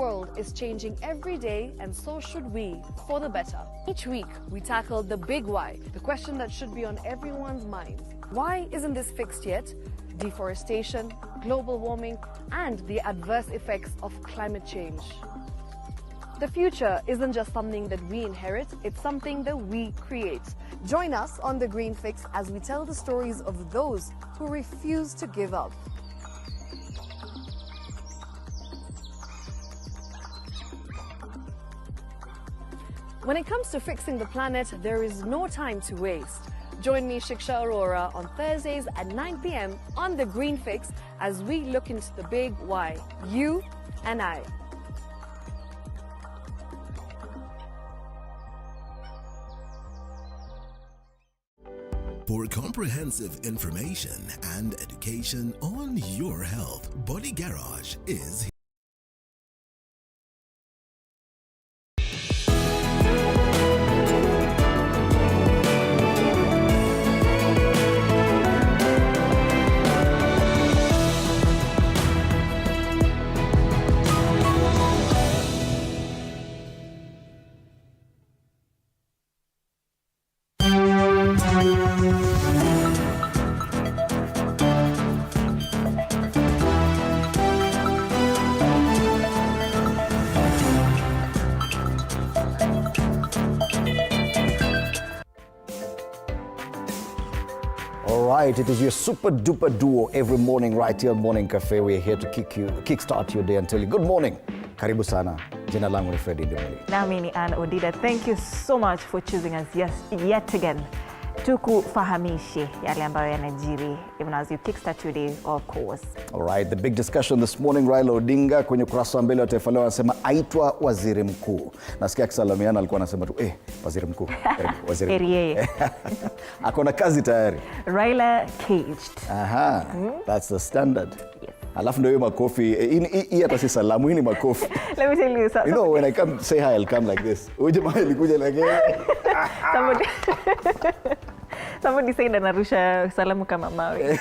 world is changing every day, and so should we, for the better. Each week, we tackle the big why, the question that should be on everyone's mind. Why isn't this fixed yet? Deforestation, global warming, and the adverse effects of climate change. The future isn't just something that we inherit, it's something that we create. Join us on The Green Fix as we tell the stories of those who refuse to give up. When it comes to fixing the planet, there is no time to waste. Join me, Shiksha Arora, on Thursdays at 9 p.m. on The Green Fix as we look into the big why, you and I. For comprehensive information and education on your health, Body Garage is here. It is your super duper duo every morning right here on Morning Cafe. We are here to kickstart your day and tell you good morning. Karibu sana. Jina langu ni Freddy Ndimuli. Nami ni Ann Odida. Thank you so much for choosing us yet again. Tukufahamishe yale ambayo yanajiri even as you kickstart your day, of course. All right, the big discussion this morning, Raila Odinga kwenye ukurasa wa mbele wa Taifa Leo anasema aitwa waziri mkuu. Nasikia akisalamiana alikuwa anasema tu waziri mkuu. Waziri mkuu. Akona kazi tayari. Raila caged. Aha. That's the standard. Yes. Alafu ndio makofi. Hii hata si salamu, hii ni makofi. Let me tell you something. You know when I come say hi, I'll come like this. Ujamaa ilikuja like Somebody said anarusha salamu kama mawe.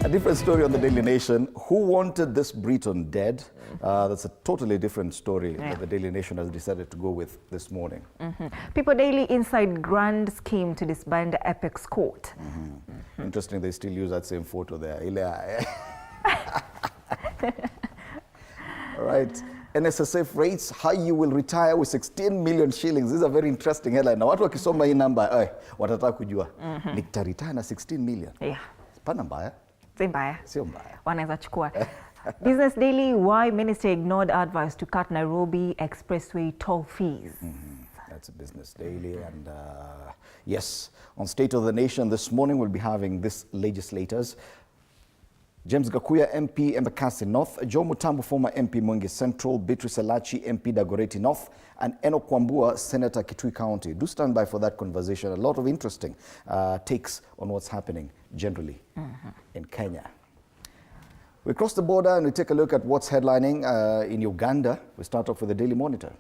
A different story on the Daily Nation. Who wanted this Briton dead? That's a totally different story that the Daily Nation has decided to go with this morning. People Daily inside grand scheme to disband Apex Court. Interesting, they still use that same photo there. All right. NSSF rates how you will retire with 16 million shillings. This is a very interesting headline. Now, watu wakisoma hii namba, watataka kujua. Nitaretire na 16 million. Yeah. Pana mbaya. Si mbaya. Sio mbaya. Wanaweza chukua. Business Daily, why minister ignored advice to cut Nairobi expressway toll fees. That's a Business Daily. And yes, on State of the Nation this morning, we'll be having this legislators. James Gakuya, MP, Embakasi North, Joe Mutambo, former MP, Mwingi Central, Beatrice Elachi, MP, Dagoretti North, and Enoch Kwambua, Senator, Kitui County. Do stand by for that conversation. A lot of interesting takes on what's happening generally in Kenya. We cross the border and we take a look at what's headlining in Uganda. We start off with the Daily Monitor.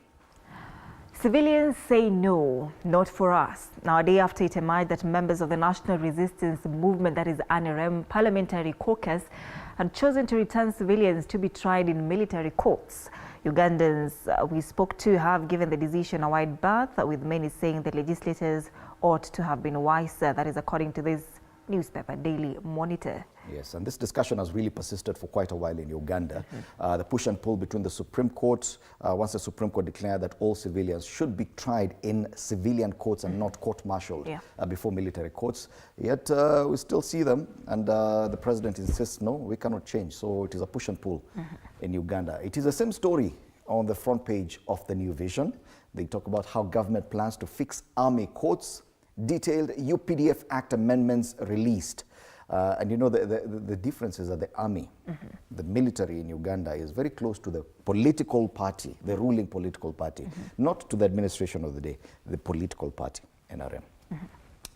Civilians say no, not for us. Now, a day after it emerged that members of the National Resistance Movement, that is NRM Parliamentary Caucus, had chosen to return civilians to be tried in military courts. Ugandans we spoke to have given the decision a wide berth, with many saying the legislators ought to have been wiser. That is according to this newspaper, Daily Monitor. Yes, and this discussion has really persisted for quite a while in Uganda. The push and pull between the Supreme Court, once the Supreme Court declared that all civilians should be tried in civilian courts and not court-martialed before military courts. Yet we still see them, and the president insists, no, we cannot change. So it is a push and pull in Uganda. It is the same story on the front page of the New Vision. They talk about how government plans to fix army courts, detailed UPDF Act amendments released. And you know, the difference is that the army, the military in Uganda is very close to the political party, the ruling political party, not to the administration of the day, the political party, NRM,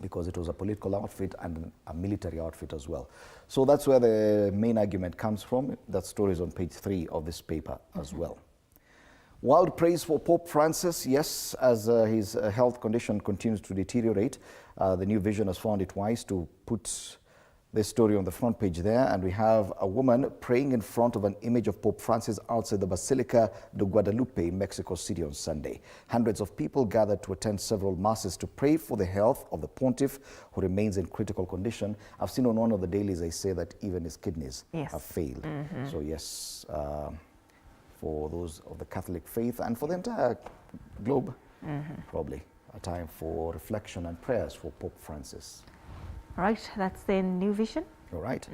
because it was a political outfit and a military outfit as well. So that's where the main argument comes from. That story is on page 3 of this paper as well. Wild praise for Pope Francis, yes, as his health condition continues to deteriorate. The New Vision has found it wise to put this story on the front page there, and we have a woman praying in front of an image of Pope Francis outside the Basilica de Guadalupe in Mexico City on Sunday. Hundreds of people gathered to attend several masses to pray for the health of the pontiff, who remains in critical condition. I've seen on one of the dailies they say that even his kidneys have failed. So yes, for those of the Catholic faith and for the entire globe, probably a time for reflection and prayers for Pope Francis. Right, that's the New Vision. All right.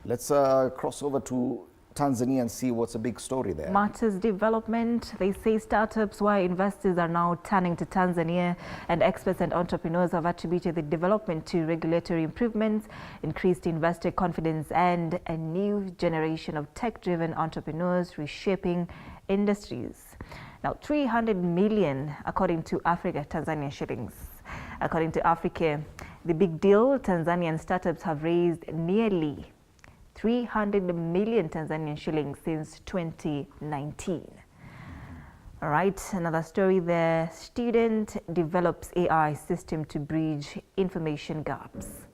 Let's cross over to Tanzania and see what's a big story there. Matters development. They say startups where investors are now turning to Tanzania, and experts and entrepreneurs have attributed the development to regulatory improvements, increased investor confidence, and a new generation of tech-driven entrepreneurs reshaping industries. Now, 300 million, according to Africa, Tanzanian shillings. According to Africa, the big deal, Tanzanian startups have raised nearly 300 million Tanzanian shillings since 2019. All right, another story there. Student develops AI system to bridge information gaps.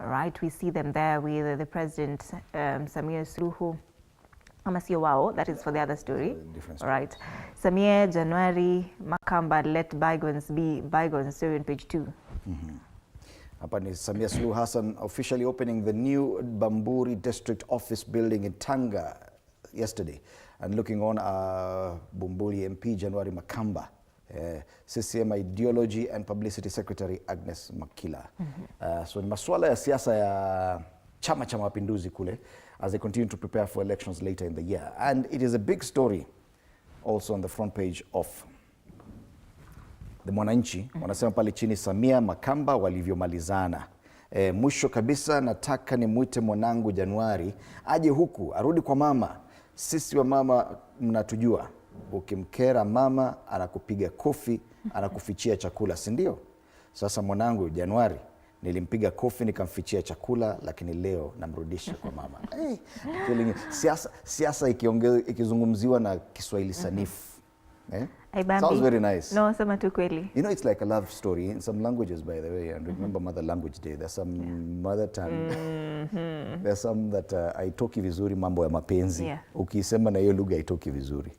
All right, we see them there with the President, Samia Suluhu. Amasiowao, that is for the other story. All right. Samia, January, Makamba, let bygones be bygones, story on page 2. Hapa ni Samia Suluhu Hassan officially opening the new Bamburi district office building in Tanga yesterday. And looking on Bumbuli MP January Makamba, CCM Ideology and Publicity Secretary Agnes Makila. So ni masuala ya siasa ya Chama cha Mapinduzi kule, as they continue to prepare for elections later in the year. And it is a big story also on the front page of the Mwananchi. Wanasema pale chini, Samia Makamba walivyomalizana. Mwisho kabisa nataka nimwite mwanangu Januari aje huku arudi kwa mama. Sisi wa mama mnatujua, ukimkera mama anakupiga kofi, anakufichia chakula, si ndio? Sasa mwanangu Januari nilimpiga kofi nikamfichia chakula, lakini leo namrudisha kwa mama. Siasa ikizungumziwa na Kiswahili sanifu. Sounds very nice. No, sema tu kweli. You know, it's like a love story in some languages, by the way. And remember Mother Language Day. There's some mother tongue. There's some that haitoki vizuri mambo ya mapenzi. Ukisema na hiyo lugha haitoki vizuri.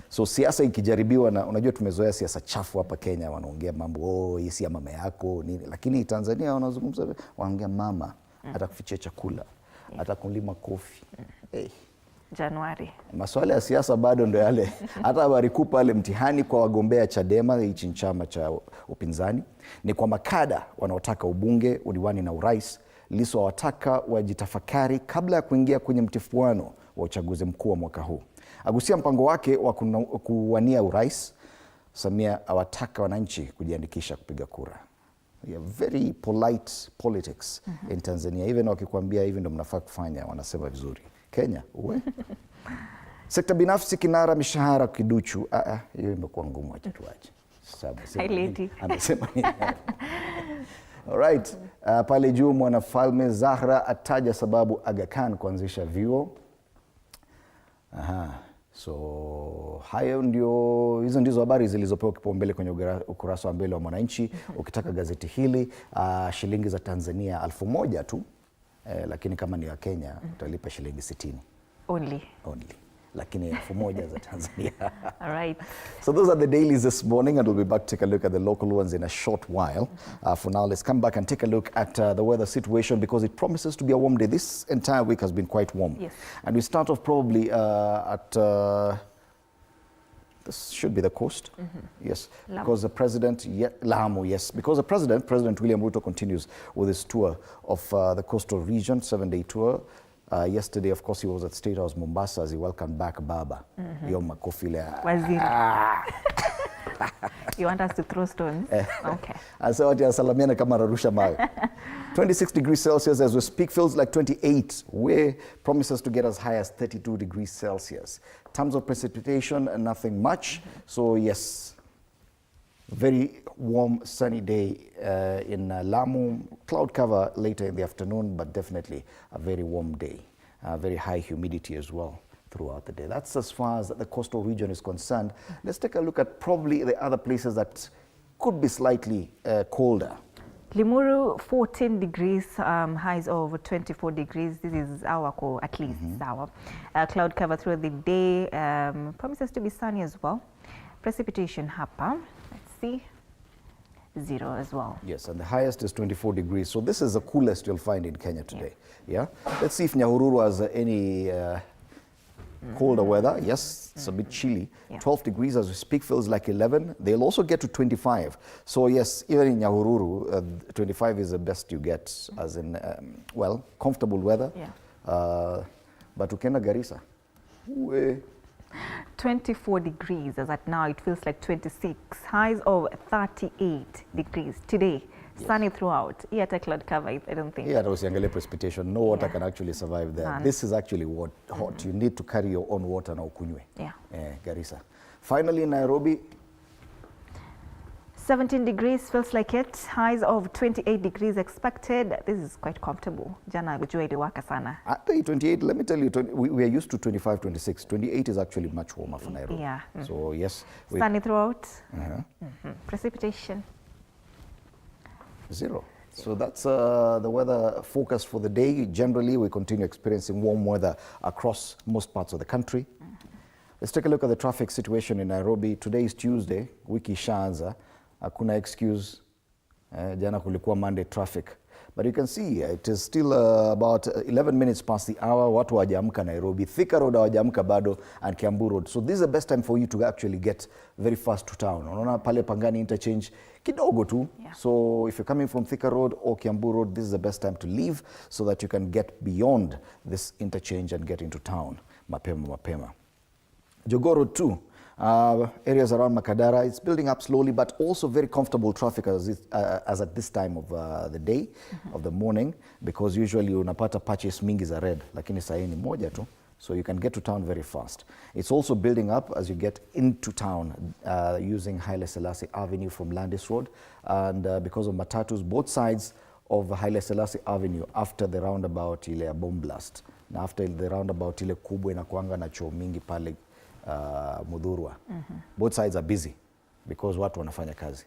So siasa ikijaribiwa, na unajua tumezoea siasa chafu hapa Kenya, wanaongea mambo hii si ya mama yako nini, lakini Tanzania wanazungumza, wanaongea mama atakufichia chakula, atakulima kofi. Januari. Masuala ya siasa bado ndo yale. Hata habari kuu pale mtihani kwa wagombea Chadema, hichi chama cha upinzani, ni kwa makada wanaotaka ubunge, udiwani na urais. Lissu wataka wajitafakari kabla ya kuingia kwenye mtifuano wa uchaguzi mkuu wa mwaka huu. Agusia mpango wake wa kuwania urais. Samia awataka wananchi kujiandikisha kupiga kura. Very polite politics in Tanzania. Even wakikwambia hivi ndo mnafaa kufanya, wanasema vizuri. Kenya, uwe. Sekta binafsi kinara mishahara kiduchu. Hiyo imekuwa ngumu, acha tuache. Anasema nini? All right. Pale juu mwanafalme Zahra ataja sababu Aga Khan kuanzisha vyuo. So hizo ndizo habari zilizopewa kipaumbele kwenye ukurasa wa mbele wa Mwananchi. Ukitaka gazeti hili, shilingi za Tanzania 1,000 tu. Lakini kama ni ya Kenya utalipa shilingi 60. Only. Lakini 1,000 za Tanzania. All right. So those are the dailies this morning, and we'll be back to take a look at the local ones in a short while. For now, let's come back and take a look at the weather situation, because it promises to be a warm day. This entire week has been quite warm. Yes. And we start off probably at this should be the coast. Yes, Lamu. Because the president, Lamu, yes, because the President William Ruto continues with his tour of the coastal region, 7-day tour. Yesterday, of course, he was at State House Mombasa as he welcomed back Baba. Yom Makofile. You want us to throw stones? Okay. Asa watu ya salamiana kama rarusha mawe. 26 degrees Celsius as we speak, feels like 28, where promises to get as high as 32 degrees Celsius. In terms of precipitation, nothing much. So yes, very warm, sunny day in Lamu. Cloud cover later in the afternoon, but definitely a very warm day. Very high humidity as well throughout the day. That's as far as the coastal region is concerned. Let's take a look at probably the other places that could be slightly colder. Limuru 14 degrees, highs of 24 degrees. This is our core, at least our cloud cover through the day. Promises to be sunny as well. Precipitation hapa, let's see, 0 as well. Yes, and the highest is 24 degrees. So this is the coolest you'll find in Kenya today. Yeah. Let's see if Nyahururu has any colder weather. Yes, it's a bit chilly. 12 degrees as we speak, feels like 11. They'll also get to 25. So yes, even in Nyahururu, 25 is the best you get, as in, well, comfortable weather. But ukenda Garissa, 24 degrees, as at now it feels like 26. Highs of 38 degrees today. Sunny throughout. Here at cloud cover, I don't think. Yeah, there was Yangele precipitation. No water can actually survive there. This is actually hot. You need to carry your own water now, kunywe. Garissa. Finally, Nairobi. 17 degrees feels like it. Highs of 28 degrees expected. This is quite comfortable. Jana jua iliwaka sana. At 28, let me tell you, we are used to 25, 26. 28 is actually much warmer for Nairobi. Yeah. So yes. Sunny throughout. Precipitation. 0. So that's the weather forecast for the day. Generally, we continue experiencing warm weather across most parts of the country. Let's take a look at the traffic situation in Nairobi. Today is Tuesday, wiki ishaanza. Hakuna excuse. Jana kulikuwa Monday traffic. But you can see it is still about 11 minutes past the hour. Watu hawajaamka Nairobi. Thika Road hawajaamka bado, and Kiambu Road. So this is the best time for you to actually get very fast to town. Unaona pale Pangani interchange kidogo tu. So if you're coming from Thika Road or Kiambu Road, this is the best time to leave so that you can get beyond this interchange and get into town mapema. Jogoo Road too. Areas around Makadara, it's building up slowly, but also very comfortable traffic as at this time of the day, of the morning, because usually unapata patches mingi za red, lakini sahi ni moja tu, so you can get to town very fast. It's also building up as you get into town using Haile Selassie Avenue from Landis Road, and because of matatus, both sides of Haile Selassie Avenue after the roundabout ile ya bomb blast, na after the roundabout ile kubwa inakuanga na choo mingi pale Mudhurwa. Both sides are busy because watu wanafanya kazi.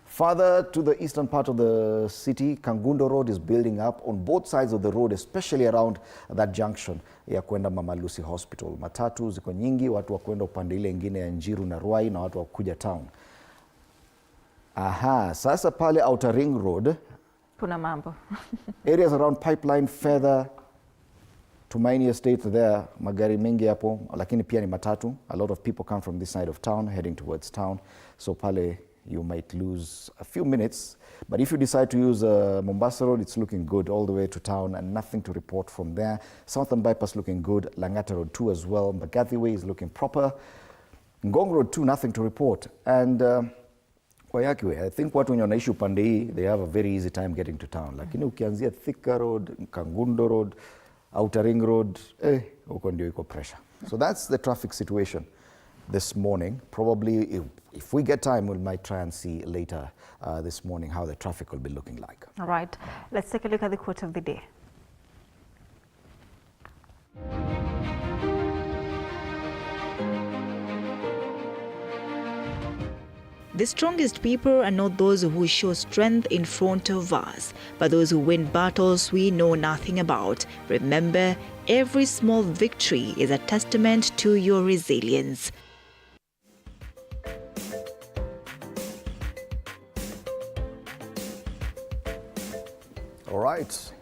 Further to the eastern part of the city, Kangundo Road is building up on both sides of the road, especially around that junction ya kwenda Mama Lucy Hospital. Matatu ziko nyingi, watu wa kwenda upande ile ingine ya Njiru na Ruai, na watu wa kuja town. Sasa pale Outer Ring Road, kuna mambo. Areas around Pipeline, Feather, Tumaini Estate there, magari mengi hapo, lakini pia ni matatu. A lot of people come from this side of town heading towards town. So pale you might lose a few minutes. But if you decide to use Mombasa Road, it's looking good all the way to town and nothing to report from there. Southern Bypass looking good. Langata Road too as well. Mbagathi Way is looking proper. Ngong Road too, nothing to report. And Wayaki Way, I think watu wenye wanaishi upande hii, they have a very easy time getting to town. Lakini ukianzia Thika Road, Kangundo Road, Outer Ring Road, huko ndio iko pressure. So that's the traffic situation this morning. Probably if we get time, we might try and see later this morning how the traffic will be looking like. All right, let's take a look at the quote of the day. The strongest people are not those who show strength in front of us, but those who win battles we know nothing about. Remember, every small victory is a testament to your resilience. All right.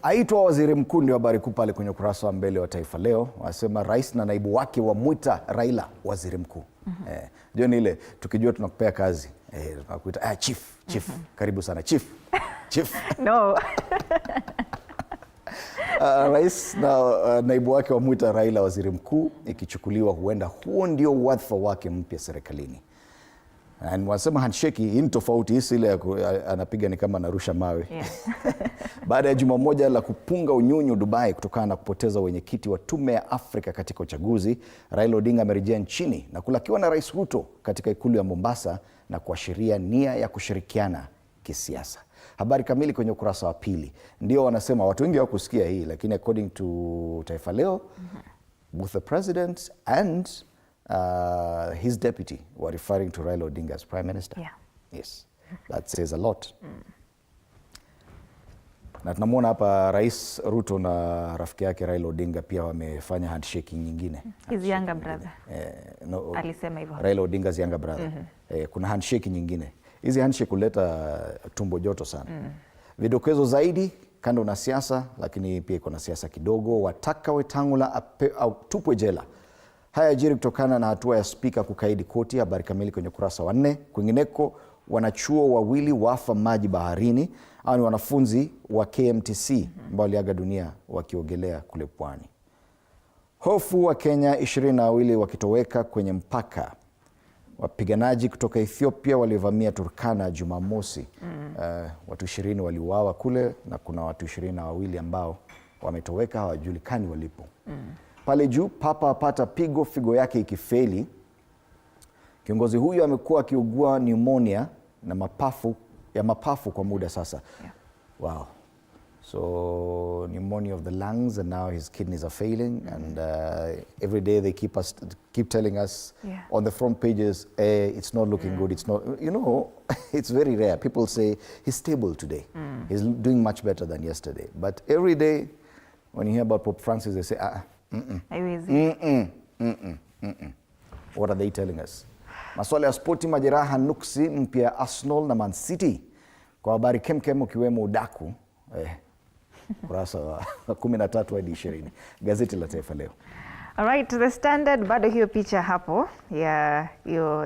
Aitwa waziri mkuu, ndio habari kuu pale kwenye ukurasa wa mbele wa Taifa Leo. Wasema rais na naibu wake wamwita Raila waziri mkuu. Ndio ni ile tukijua tunakupea kazi. Tunakuita chief. Karibu sana chief. No. Rais na naibu wake wamwita Raila waziri mkuu, ikichukuliwa huenda huo ndio wadhifa wake mpya serikalini. And wasema handshake hii ni tofauti, hii ile anapiga ni kama anarusha mawe. Baada ya juma moja la kupunga unyunyu Dubai kutokana na kupoteza wenyekiti wa tume ya Afrika katika uchaguzi, Raila Odinga amerejea nchini na kulakiwa na Rais Ruto katika ikulu ya Mombasa na kuashiria nia ya kushirikiana kisiasa. Habari kamili kwenye ukurasa wa pili. Ndio wanasema watu wengi hawakusikia hii, lakini according to Taifa Leo, both the president and his deputy were referring to Raila Odinga as Prime Minister. Yeah. Yes. That says a lot. Na tunamwona hapa Rais Ruto na rafiki yake Raila Odinga pia wamefanya handshake nyingine. His younger brother. No, alisema hivyo. Raila Odinga's younger brother. Kuna handshake nyingine. Hizi handshake huleta tumbo joto sana. Vidokezo zaidi kando na siasa, lakini pia iko na siasa kidogo. Wataka Wetangula tupwe jela. Haya jiri kutokana na hatua ya spika kukaidi koti. Habari kamili kwenye ukurasa wa 4. Kwingineko, wanachuo wawili wafa maji baharini. Hao ni wanafunzi wa KMTC ambao waliaga dunia wakiogelea kule pwani. Hofu wa Kenya 22 wakitoweka kwenye mpaka. Wapiganaji kutoka Ethiopia walivamia Turkana Jumamosi. Watu 20 waliuawa kule na kuna watu 22 ambao wametoweka, hawajulikani walipo. Pale juu, Papa apata pigo, figo yake ikifeli. Kiongozi huyu amekuwa akiugua pneumonia na mapafu kwa muda sasa. Wow. So pneumonia of the lungs, and now his kidneys are failing, and every day they keep telling us on the front pages, it's not looking good. It's not, you know, it's very rare. People say he's stable today. He's doing much better than yesterday. But every day when you hear about Pope Francis, they say, what are they telling us? Maswala ya spoti, majeraha nuksi mpya Arsenal na Man City. Kwa habari kemkem ukiwemo udaku. Kurasa wa 13 hadi 20. Gazeti la Taifa Leo. All right, The Standard, bado hiyo picha hapo. Yeah,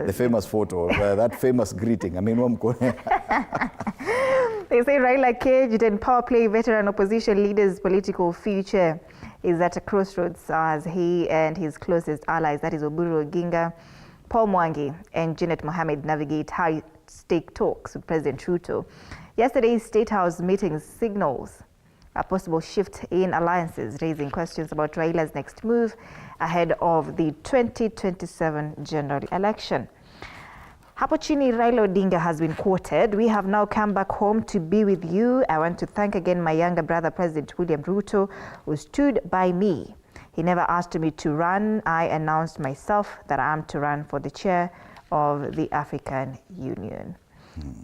the famous photo, that famous greeting. I mean, they say Raila caged and power play veteran opposition leader's political future is at a crossroads as he and his closest allies, that is Oburu Oginga, Paul Mwangi and Janet Mohammed, navigate high-stake talks with President Ruto. Yesterday's State House meeting signals a possible shift in alliances, raising questions about Raila's next move ahead of the 2027 general election. Hapo chini, Raila Odinga has been quoted, "We have now come back home to be with you. I want to thank again my younger brother, President William Ruto, who stood by me. He never asked me to run. I announced myself that I am to run for the chair of the African Union."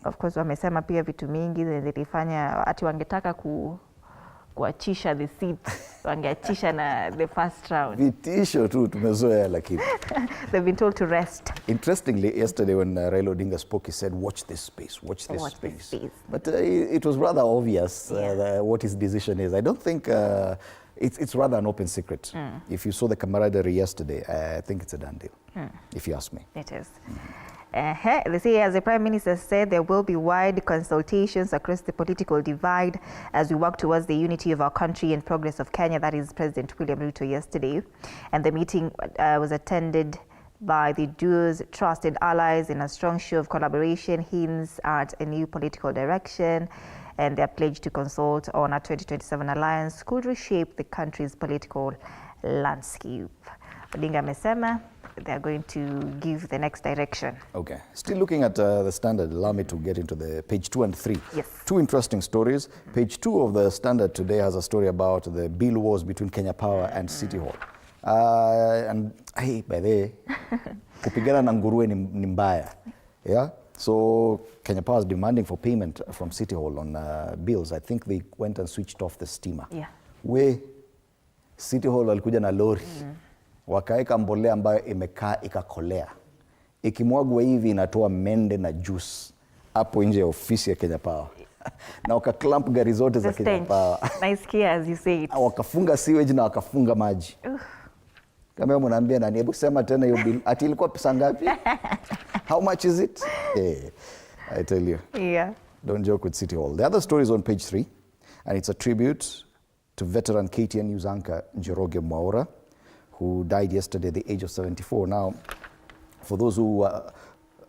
Of course, wamesema pia vitu mingi zilifanya ati wangetaka kuachisha the seat, wangeachisha na the first round. Vitisho tu tumezoea lakini. They've been told to rest. Interestingly, yesterday when Raila Odinga spoke, he said, watch this space, watch this space. But it was rather obvious what his decision is. I don't think it's rather an open secret. If you saw the camaraderie yesterday, I think it's a done deal, if you ask me. It is. They say, as the Prime Minister said, there will be wide consultations across the political divide as we work towards the unity of our country and progress of Kenya. That is President William Ruto yesterday. And the meeting was attended by the duo's trusted allies in a strong show of collaboration, hints at a new political direction, and their pledge to consult on a 2027 alliance could reshape the country's political landscape. Odinga amesema they are going to give the next direction. Okay. Still looking at the Standard, allow me to get into the page 2 and 3. Yes. Two interesting stories. Page 2 of the Standard today has a story about the bill wars between Kenya Power and City Hall. And hey, by the way, kupigana na nguruwe ni mbaya. Yeah? So Kenya Power is demanding for payment from City Hall on bills. I think they went and switched off the steamer. Yeah. City Hall walikuja na lori. Wakaeka mbolea ambayo imekaa ikakolea. Ikimwagwa hivi inatoa mende na juice hapo nje ya ofisi ya Kenya Power. Na wakaclamp gari zote za Kenya Power. Naisikia as you say it. Wakafunga sewage na wakafunga maji. Kama mnaambia nani, hebu sema tena hiyo bill. Ati ilikuwa pesa ngapi? How much is it? I tell you. Yeah. Don't joke with City Hall. The other story is on page 3, and it's a tribute to veteran KTN news anchor Njoroge Mwaura, who died yesterday at the age of 74. Now, for those who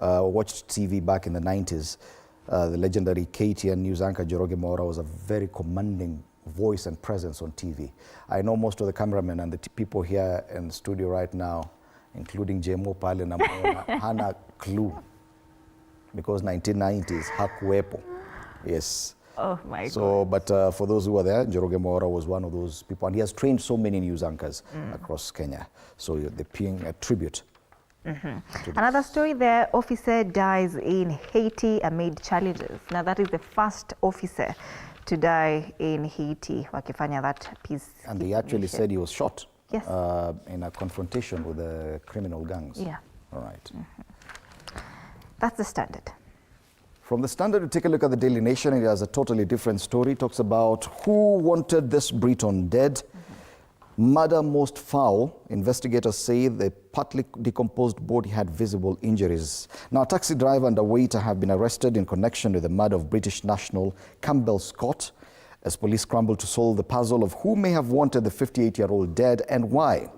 watched TV back in the 90s, the legendary KTN news anchor Njoroge Mwaura was a very commanding voice and presence on TV. I know most of the cameramen and the people here in the studio right now, including Jemo Pale na Mwaura, hana clue, because 1990s hakuwepo. Yes. Oh my God. So, but for those who were there, Njoroge Mwaura was one of those people, and he has trained so many news anchors across Kenya. So they're paying a tribute Another story there, officer dies in Haiti amid challenges. Now that is the first officer to die in Haiti, wakifanya that peace. And they actually said he was shot. Yes. In a confrontation with the criminal gangs. Yeah. All right. That's the Standard. From the Standard, we take a look at the Daily Nation. It has a totally different story. It talks about who wanted this Briton dead. Murder most foul. Investigators say the partly decomposed body had visible injuries. Now, a taxi driver and a waiter have been arrested in connection with the murder of British national Campbell Scott, as police scramble to solve the puzzle of who may have wanted the 58-year-old dead and why.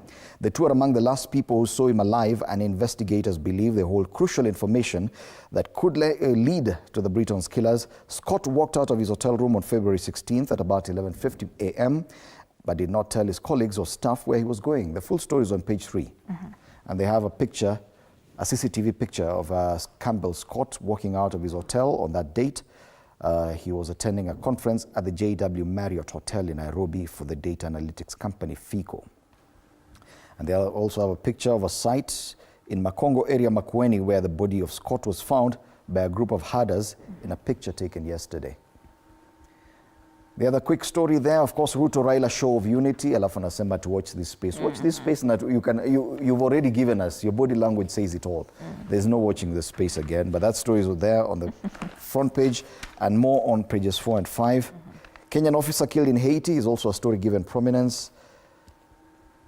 The two are among the last people who saw him alive, and investigators believe they hold crucial information that could lead to the Briton's killers. Scott walked out of his hotel room on February 16th at about 11:50 a.m., but did not tell his colleagues or staff where he was going. The full story is on page 3. And they have a picture, a CCTV picture of Campbell Scott walking out of his hotel on that date. He was attending a conference at the JW Marriott Hotel in Nairobi for the data analytics company FICO. And they also have a picture of a site in Makongo area, Makueni, where the body of Scott was found by a group of herders in a picture taken yesterday. The other quick story there, of course, Ruto Raila show of unity. Alafu nasema to watch this space. Watch this space, and you've already given us, your body language says it all. There's no watching this space again, but that story is there on the front page and more on pages 4 and 5. Kenyan officer killed in Haiti is also a story given prominence.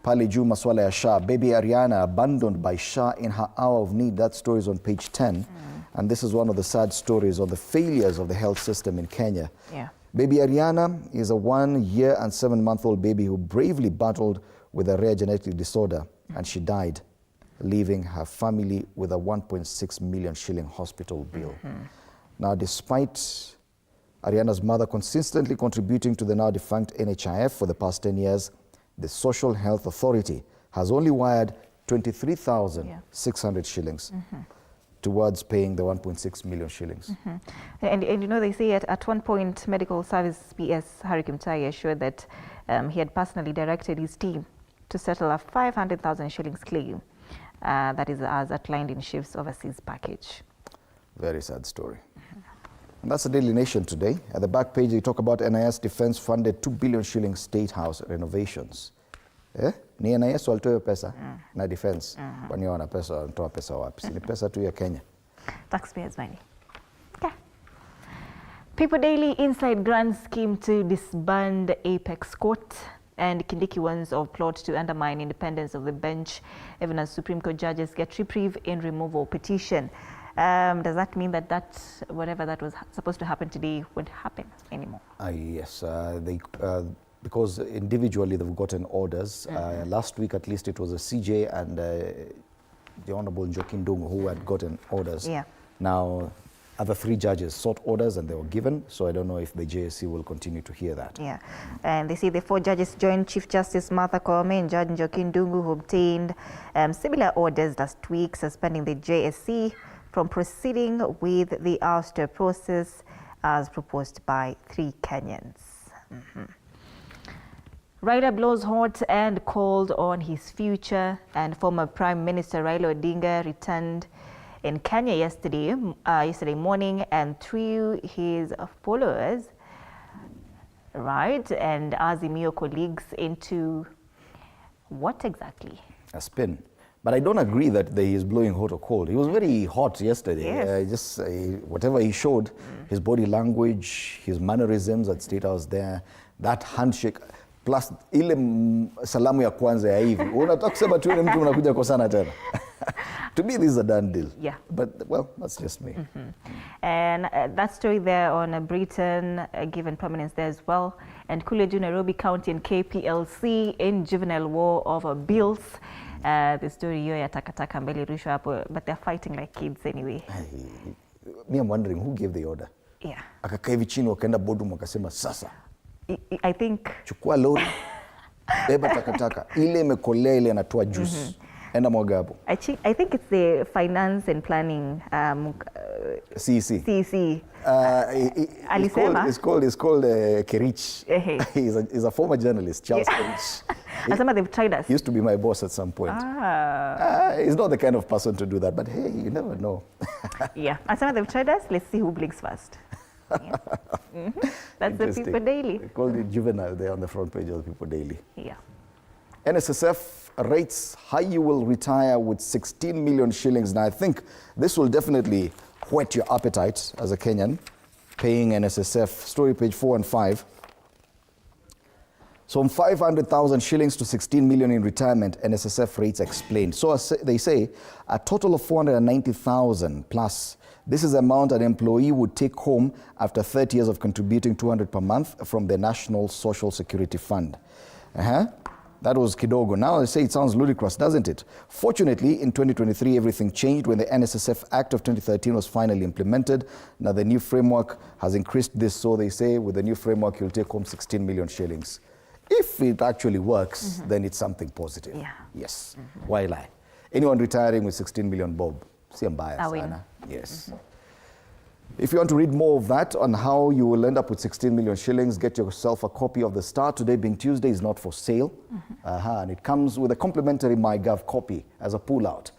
Pale juu maswala ya Shah. Baby Ariana abandoned by Shah in her hour of need. That story is on page 10. And this is one of the sad stories of the failures of the health system in Kenya. Yeah. Baby Ariana is a 1 year and 7-month-old baby who bravely battled with a rare genetic disorder, and she died, leaving her family with a 1.6 million shilling hospital bill. Now, despite Ariana's mother consistently contributing to the now defunct NHIF for the past 10 years, the Social Health Authority has only wired 23,600 shillings towards paying the 1.6 million shillings. And you know, they say at one point, Medical Service PS Harry Kimtai assured that he had personally directed his team to settle a 500,000 shillings claim that is as outlined in Shifts Overseas package. Very sad story. And that's the Daily Nation today. At the back page, they talk about NIS Defense funded 2 billion shilling State House renovations. Ni NIS walitoa pesa na defense. Kwani wana pesa, wanatoa pesa wapi? Ni pesa tu ya Kenya. Taxpayers' money. Okay. People Daily inside grand scheme to disband Apex Court, and Kindiki warns of plot to undermine independence of the bench, even as Supreme Court judges get reprieve in removal petition. Does that mean that whatever that was supposed to happen today won't happen anymore? Yes, because individually they've gotten orders. Last week at least it was a CJ and the Honorable Njoki Ndung'u who had gotten orders. Yeah. Now, other 3 judges sought orders and they were given, so I don't know if the JSC will continue to hear that. Yeah, and they say the 4 judges joined Chief Justice Martha Koome and Judge Njoki Ndung'u, who obtained similar orders last week, suspending the JSC from proceeding with the ouster process as proposed by 3 Kenyans. Raila blows hot and cold on his future, and former Prime Minister Raila Odinga returned in Kenya yesterday morning and threw his followers, right, and Azimio colleagues into what exactly? A spin. But I don't agree that he is blowing hot or cold. He was very hot yesterday. Yes. Whatever he showed, his body language, his mannerisms at State House there, that handshake, plus ile salamu ya kwanza ya hivi. Unataka kusema tu ile mtu unakuja kosana tena. To me, this is a done deal. Yeah. But, well, that's just me. And that story there on Britain, given prominence there as well. And kule juu Nairobi County and KPLC in juvenile war over bills. The story hiyo ya takataka mbele rushwa hapo, but they're fighting like kids anyway. Me, I'm wondering who gave the order. Yeah. Akakaa hivi chini wakaenda boardroom wakasema sasa. I think. Chukua lori, beba takataka. Ile imekolea ile anatoa juice. Enda mwagapo. I think it's the finance and planning CC. CC. It's called Kerich. He's a former journalist, Charles Kerich. Asema they've tried us. He used to be my boss at some point. He's not the kind of person to do that, but hey, you never know. Yeah, asema they've tried us. Let's see who blinks first. Yeah. That's the People Daily. They called it juvenile there on the front page of the People Daily. Yeah. NSSF rates how you will retire with 16 million shillings. Now, I think this will definitely whet your appetite as a Kenyan, paying NSSF. Story page 4 and 5. So from 500,000 shillings to 16 million in retirement, NSSF rates explained. So they say a total of 490,000 plus. This is the amount an employee would take home after 30 years of contributing 200 per month from the National Social Security Fund. That was kidogo. Now they say it sounds ludicrous, doesn't it? Fortunately, in 2023, everything changed when the NSSF Act of 2013 was finally implemented. Now the new framework has increased this, so they say with the new framework, you'll take home 16 million shillings. If it actually works, then it's something positive. Yeah. Yes. Why lie? Anyone retiring with 16 million bob, si mbaya sana. Yes. If you want to read more of that on how you will end up with 16 million shillings, get yourself a copy of The Star. Today being Tuesday is not for sale. And it comes with a complimentary MyGov copy as a pull-out.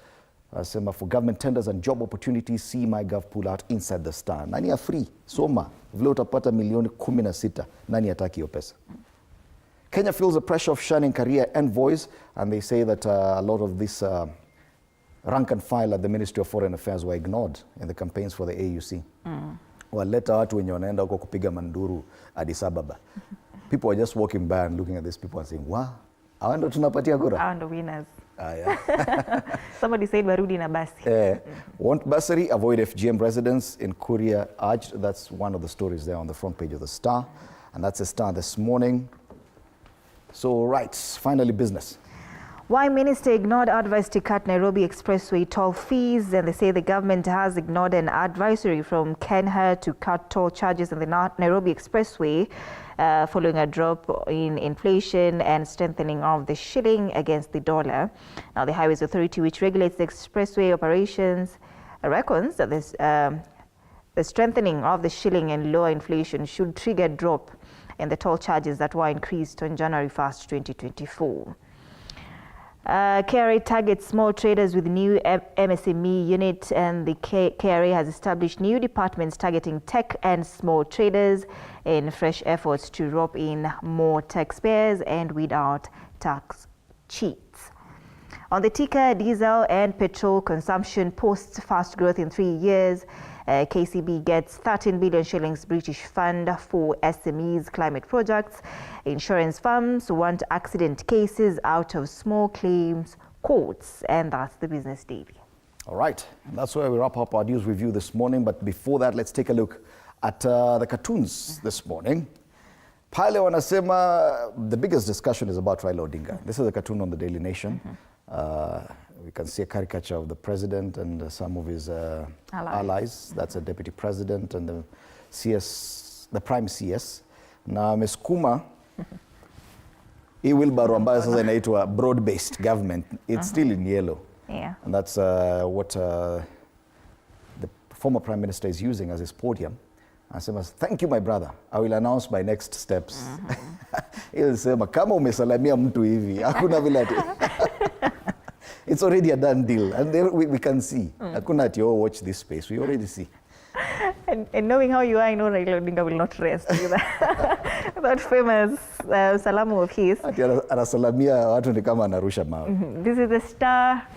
For government tenders and job opportunities, see MyGov pull-out inside The Star. Nani ya free? Soma. Vile utapata milioni 16. Nani ataki hiyo pesa? Kenya feels the pressure of shining career envoys, and they say that a lot of this rank and file at the Ministry of Foreign Affairs were ignored in the campaigns for the AUC. Waleta watu wenye wanaenda huko kupiga manduru Addis Ababa. People are just walking by and looking at these people and saying, wow, hawa ndo tunapatia kura. Hawa ndo winners. Yeah. Somebody said barudi na basi. Want bursary, avoid FGM residents in Kuria urged. That's one of the stories there on the front page of the Star. And that's the Star this morning. So, right, finally business. Why Minister ignored advice to cut Nairobi Expressway toll fees, and they say the government has ignored an advisory from Kenya to cut toll charges on the Nairobi Expressway following a drop in inflation and strengthening of the shilling against the dollar. Now, the Highways Authority, which regulates the expressway operations, reckons that the strengthening of the shilling and lower inflation should trigger a drop in the toll charges that were increased on January 1st, 2024. KRA targets small traders with new MSME unit, and the KRA has established new departments targeting tech and small traders in fresh efforts to rope in more taxpayers and weed out tax cheats. On the ticker, diesel and petrol consumption posts fast growth in 3 years. KCB gets 13 billion shillings British fund for SMEs climate projects. Insurance firms want accident cases out of small claims courts. And that's the Business Daily. All right, that's where we wrap up our news review this morning. But before that, let's take a look at the cartoons this morning. Pale wanasema the biggest discussion is about Raila Odinga. This is a cartoon on the Daily Nation. We can see a caricature of the president and some of his allies. That's a deputy president and the CS, the prime CS. Na mesukuma hii wheelbarrow ambayo sasa inaitwa broad-based government. It's still in yellow. Yeah. And that's what the former prime minister is using as his podium. Anasema, thank you my brother. I will announce my next steps. He'll say, kama umesalamia mtu hivi, hakuna vile ati. It's already a done deal, and there we can see. Hakuna ati, oh, watch this space. We already see. And knowing how you are, I know Raila Odinga will not rest. That famous salamu of his. Ati anasalamia watu ni kama anarusha mawe. This is the Star.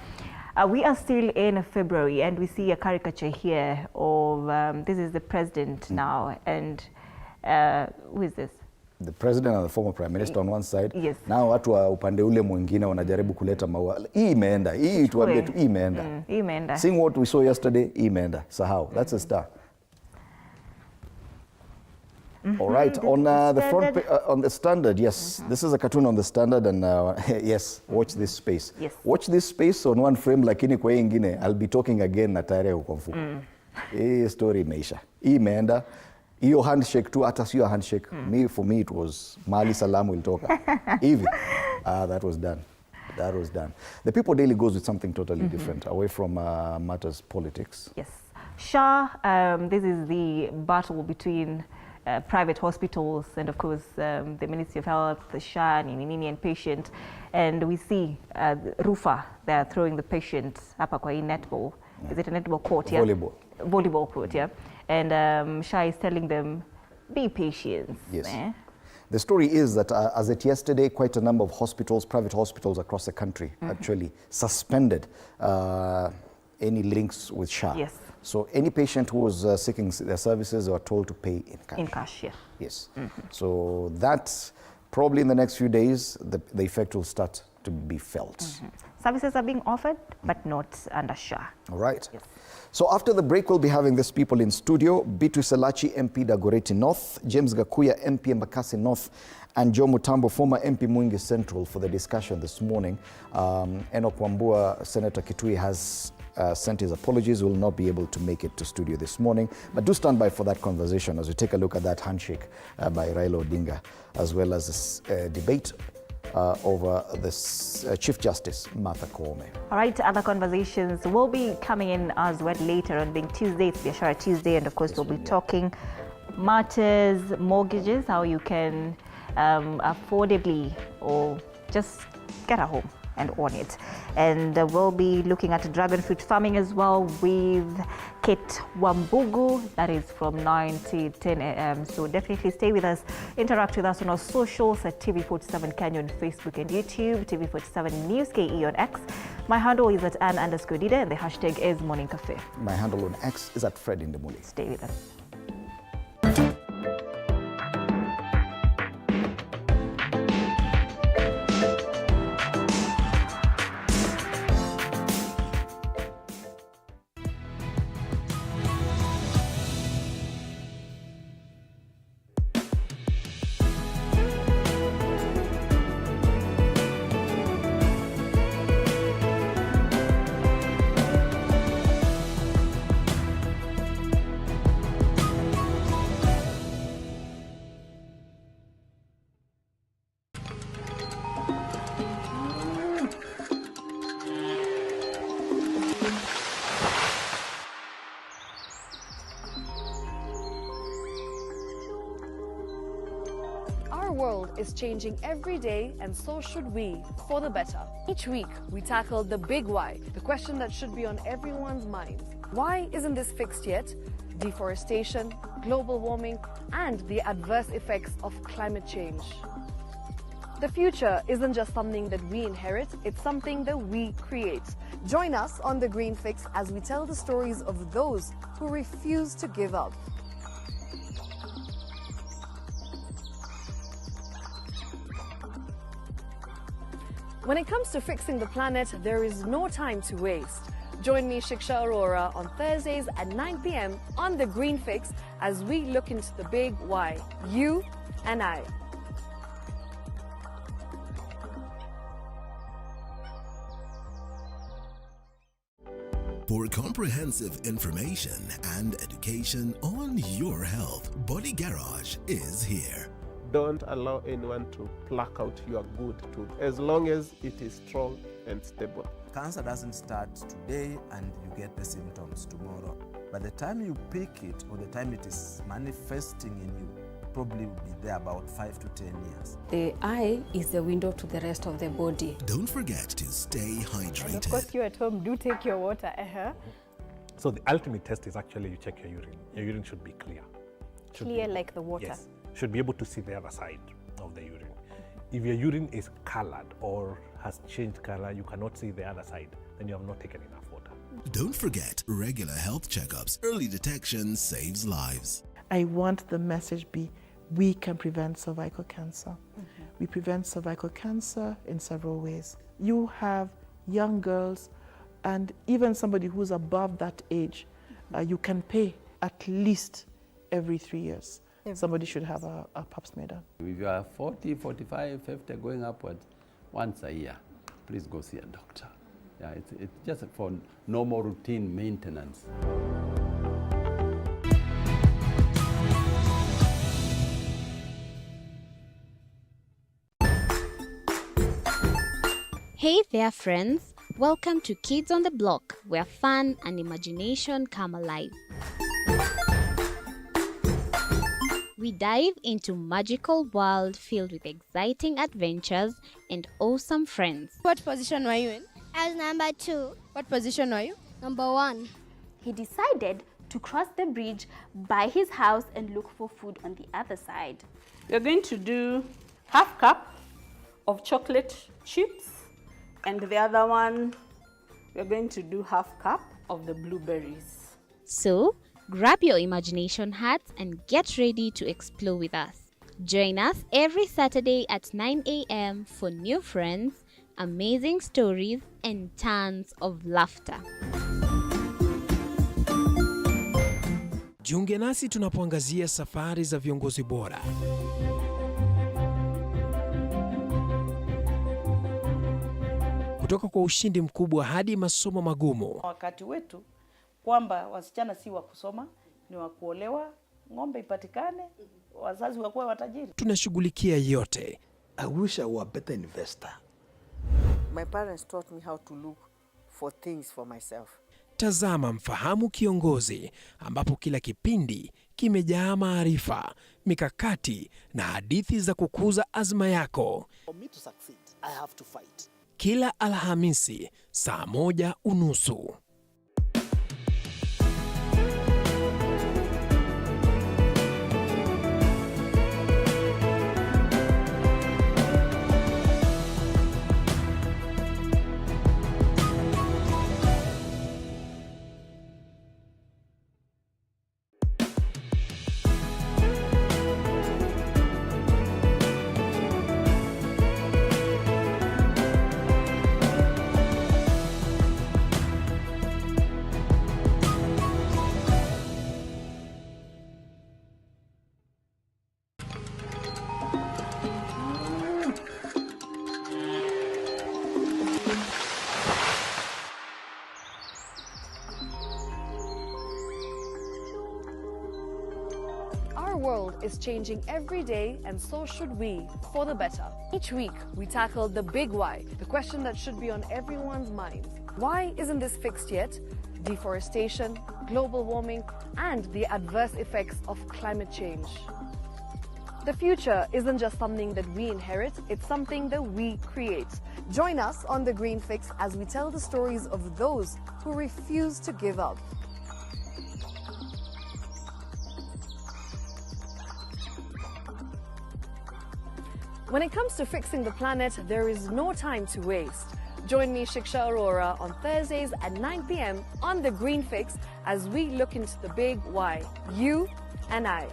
We are still in February, and we see a caricature here of this is the president now, and who is this? The president and the former prime minister on one side. Yes. Now watu wa upande ule mwingine wanajaribu kuleta maua. Hii imeenda. Hii tuambie tu imeenda. Imeenda. Seeing what we saw yesterday, imeenda. Sahau. That's a Star. All right, on the front on the Standard, yes, this is a cartoon on the Standard, and yes, watch this space. Yes. Watch this space on one frame, lakini kwa hii ingine, I'll be talking again na tayari uko mfuko. Hii story imeisha. Hii imeenda. Hiyo handshake tu, hata sio handshake. For me it was mali salamu ilitoka. Hivi. That was done. That was done. The People Daily goes with something totally different, away from matters politics. Yes. SHA, this is the battle between private hospitals and, of course, the Ministry of Health, the SHA, and patient. And we see Rufa, they're throwing the patient up kwa netball. Is it a netball court? Yeah? Volleyball court, yeah. And SHA is telling them, be patient. Yes. The story is that as at yesterday, quite a number of hospitals, private hospitals across the country, actually suspended any links with SHA. Yes. So any patient who was seeking their services were told to pay in cash. In cash, yeah. Yes. So that probably in the next few days, the effect will start to be felt. Services are being offered, but not under SHA. All right. Yes. So after the break, we'll be having these people in studio: Beatrice Elachi, MP Dagoretti North; James Gakuya, MP Embakasi North; and Joe Mutambo, former MP Mwingi Central, for the discussion this morning. Enoch Wambua, Senator Kitui, has sent his apologies. Will not be able to make it to studio this morning, but do stand by for that conversation as we take a look at that handshake by Raila Odinga, as well as this debate over this Chief Justice Martha Koome. All right, other conversations will be coming in as well later on, being Tuesday. It's Biashara Tuesday, and of course we'll be talking matters, mortgages, how you can affordably or just get a home and own it. And we'll be looking at dragon fruit farming as well with Kate Wambugu. That is from 9 to 10 a.m. So definitely stay with us. Interact with us on our socials at TV47 Kenya on Facebook and YouTube, TV47 News KE on X. My handle is at Ann_Dida and the hashtag is Morning Cafe. My handle on X is at Fred Indemuli. Stay with us. Our world is changing every day, and so should we, for the better. Each week, we tackle the big why, the question that should be on everyone's minds. Why isn't this fixed yet? Deforestation, global warming, and the adverse effects of climate change. The future isn't just something that we inherit, it's something that we create. Join us on The Green Fix as we tell the stories of those who refuse to give up. When it comes to fixing the planet, there is no time to waste. Join me, Shiksha Arora, on Thursdays at 9 p.m. on The Green Fix as we look into the big why, you and I. For comprehensive information and education on your health, Body Garage is here. Don't allow anyone to pluck out your good tooth, as long as it is strong and stable. Cancer doesn't start today and you get the symptoms tomorrow. By the time you pick it or the time it is manifesting in you, probably will be there about 5 to 10 years. The eye is the window to the rest of the body. Don't forget to stay hydrated. And of course, you at home do take your water. So the ultimate test is actually you check your urine. Your urine should be clear. Clear like the water? Yes. Should be able to see the other side of the urine. If your urine is colored or has changed color, you cannot see the other side, then you have not taken enough water. Don't forget regular health checkups. Early detection saves lives. I want the message be, we can prevent cervical cancer. We prevent cervical cancer in several ways. You have young girls and even somebody who's above that age, you can pay at least every 3 years. Somebody should have a pap smear done. If you are 40, 45, 50 going upwards, once a year, please go see a doctor. Yeah, it's just for normal routine maintenance. Hey there, friends. Welcome to Kids on the Block, where fun and imagination come alive. We dive into magical world filled with exciting adventures and awesome friends. What position were you in? I was number 2. What position were you? Number 1. He decided to cross the bridge by his house and look for food on the other side. We're going to do half cup of chocolate chips, and the other one, we're going to do half cup of the blueberries. So, grab your imagination hats and get ready to explore with us. Join us every Saturday at 9 a.m. for new friends, amazing stories, and tons of laughter. Jiunge nasi tunapoangazia safari za viongozi bora. Kutoka kwa ushindi mkubwa hadi masomo magumu. Wakati wetu kwamba wasichana si wa kusoma, ni wa kuolewa, ng'ombe ipatikane, wazazi wakuwa watajiri. Tunashughulikia yote. I wish I were a better investor. My parents taught me how to look for things for myself. Tazama Mfahamu Kiongozi, ambapo kila kipindi kimejaa maarifa, mikakati na hadithi za kukuza azma yako. For me to succeed, I have to fight. Kila Alhamisi saa 1:30. Our world is changing every day, and so should we, for the better. Each week, we tackle the big why, the question that should be on everyone's minds. Why isn't this fixed yet? Deforestation, global warming, and the adverse effects of climate change. The future isn't just something that we inherit, it's something that we create. Join us on The Green Fix as we tell the stories of those who refuse to give up. When it comes to fixing the planet, there is no time to waste. Join me, Shiksha Arora, on Thursdays at 9 p.m. on The Green Fix as we look into the big why, you and I.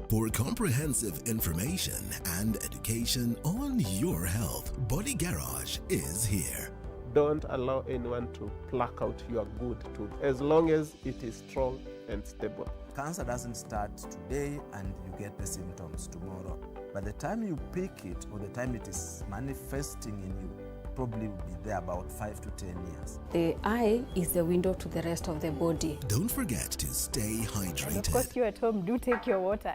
For comprehensive information and education on your health, Body Garage is here. Don't allow anyone to pluck out your good tooth as long as it is strong and stable. Cancer doesn't start today and you get the symptoms tomorrow. By the time you pick it or the time it is manifesting in you, probably will be there about 5 to 10 years. The eye is the window to the rest of the body. Don't forget to stay hydrated. And of course, you at home, do take your water.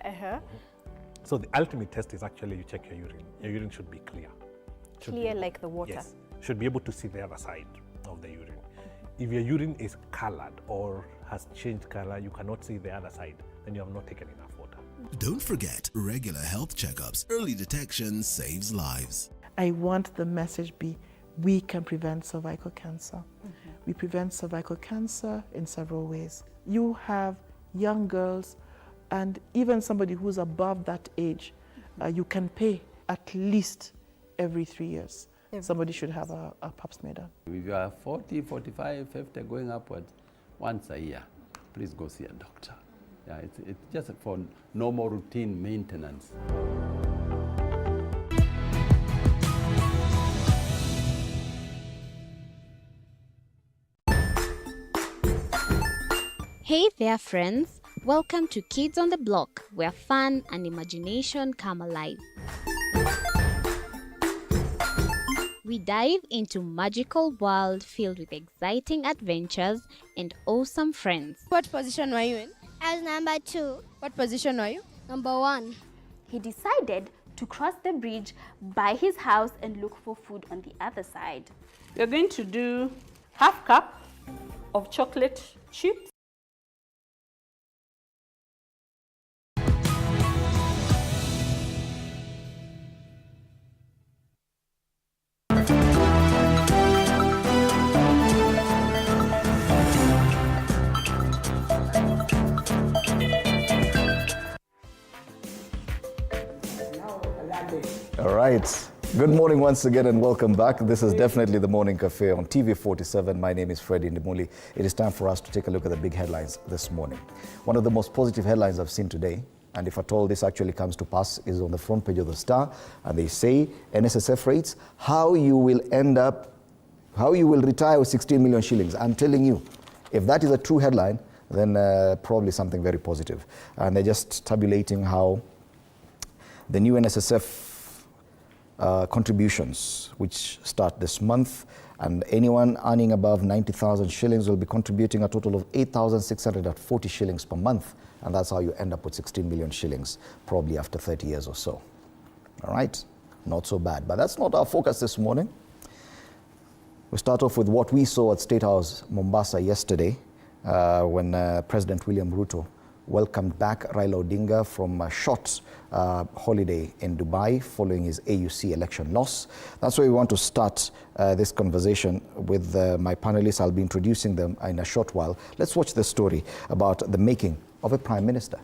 So the ultimate test is actually you check your urine. Your urine should be clear. Clear like the water? Yes. Should be able to see the other side of the urine. If your urine is colored or has changed color, you cannot see the other side, then you have not taken enough water. Don't forget regular health checkups. Early detection saves lives. I want the message be, we can prevent cervical cancer. We prevent cervical cancer in several ways. You have young girls and even somebody who's above that age, you can pay at least every 3 years. Somebody should have a pap smear done. If you are 40, 45, 50, going upwards, once a year, please go see a doctor. Yeah, it's just for normal routine maintenance. Hey there, friends. Welcome to Kids on the Block, where fun and imagination come alive. We dive into magical world filled with exciting adventures and awesome friends. What position were you in? As number 2. What position are you? Number 1. He decided to cross the bridge by his house and look for food on the other side. We're going to do half cup of chocolate chips. All right. Good morning once again and welcome back. This is definitely the Morning Cafe on TV 47. My name is Freddie Ndimuli. It is time for us to take a look at the big headlines this morning. One of the most positive headlines I've seen today, and if at all this actually comes to pass, is on the front page of the Star, and they say NSSF rates how you will retire with 16 million shillings. I'm telling you, if that is a true headline, then probably something very positive. And they're just tabulating how the new NSSF contributions, which start this month, and anyone earning above 90,000 shillings will be contributing a total of 8,640 shillings per month, and that's how you end up with 16 million shillings, probably after 30 years or so. All right, not so bad, but that's not our focus this morning. We start off with what we saw at State House, Mombasa yesterday, when President William Ruto welcomed back Raila Odinga from a short holiday in Dubai following his AUC election loss. That's where we want to start this conversation with my panelists. I'll be introducing them in a short while. Let's watch the story about the making of a Prime Minister.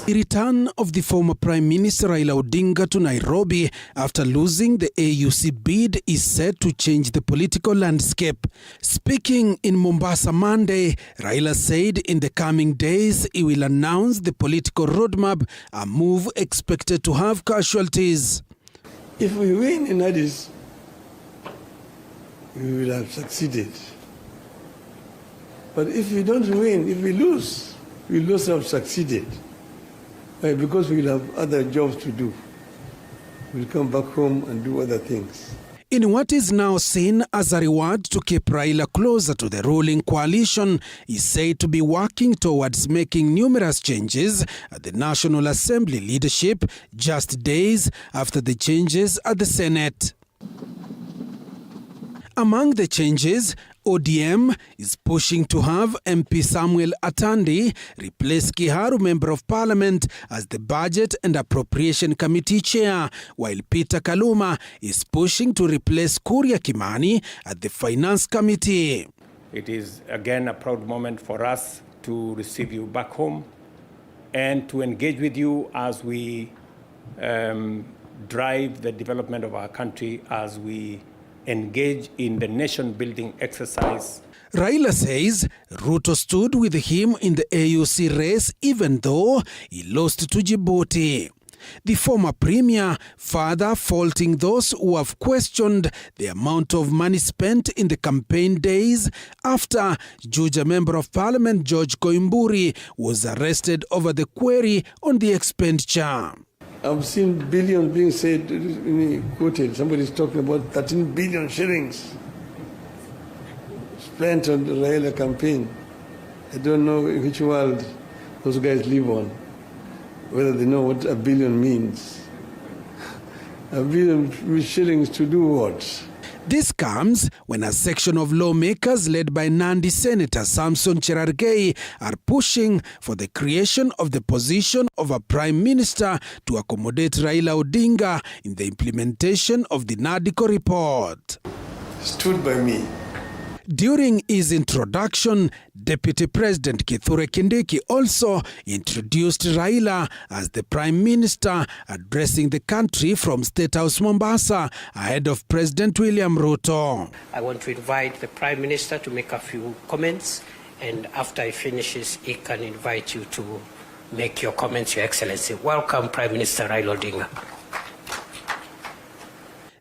The return of the former Prime Minister Raila Odinga to Nairobi after losing the AUC bid is set to change the political landscape. Speaking in Mombasa Monday, Raila said in the coming days he will announce the political roadmap, a move expected to have casualties. If we win in Addis, we will have succeeded. But if we don't win, if we lose, we will not have succeeded. Why? Because we will have other jobs to do. We'll come back home and do other things. In what is now seen as a reward to keep Raila closer to the ruling coalition, he said to be working towards making numerous changes at the National Assembly leadership just days after the changes at the Senate. Among the changes, ODM is pushing to have MP Samuel Atandi replace Kiharu Member of Parliament as the Budget and Appropriation Committee Chair, while Peter Kaluma is pushing to replace Kuria Kimani at the Finance Committee. It is again a proud moment for us to receive you back home and to engage with you as we drive the development of our country, as we engage in the nation-building exercise. Raila says Ruto stood with him in the AUC race even though he lost to Djibouti. The former premier further faulting those who have questioned the amount of money spent in the campaign days after Juja Member of Parliament George Koimburi was arrested over the query on the expenditure. I've seen billions being said, quoted. Somebody's talking about 13 billion shillings spent on the Raila campaign. I don't know which world those guys live on, whether they know what a billion means. A billion shillings to do what? This comes when a section of lawmakers led by Nandi Senator Samson Cherargei are pushing for the creation of the position of a Prime Minister to accommodate Raila Odinga in the implementation of the NADCO report. Stood by me. During his introduction, Deputy President Kithure Kindiki also introduced Raila as the Prime Minister, addressing the country from State House Mombasa ahead of President William Ruto. I want to invite the Prime Minister to make a few comments, and after he finishes, he can invite you to make your comments, Your Excellency. Welcome, Prime Minister Raila Odinga.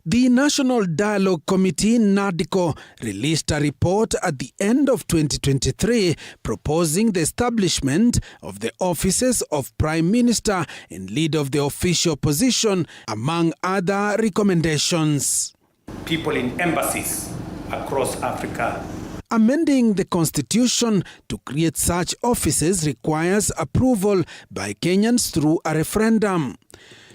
The National Dialogue Committee, NADCO, released a report at the end of 2023 proposing the establishment of the offices of Prime Minister and Leader of the Official Opposition, among other recommendations. People in embassies across Africa. Amending the constitution to create such offices requires approval by Kenyans through a referendum.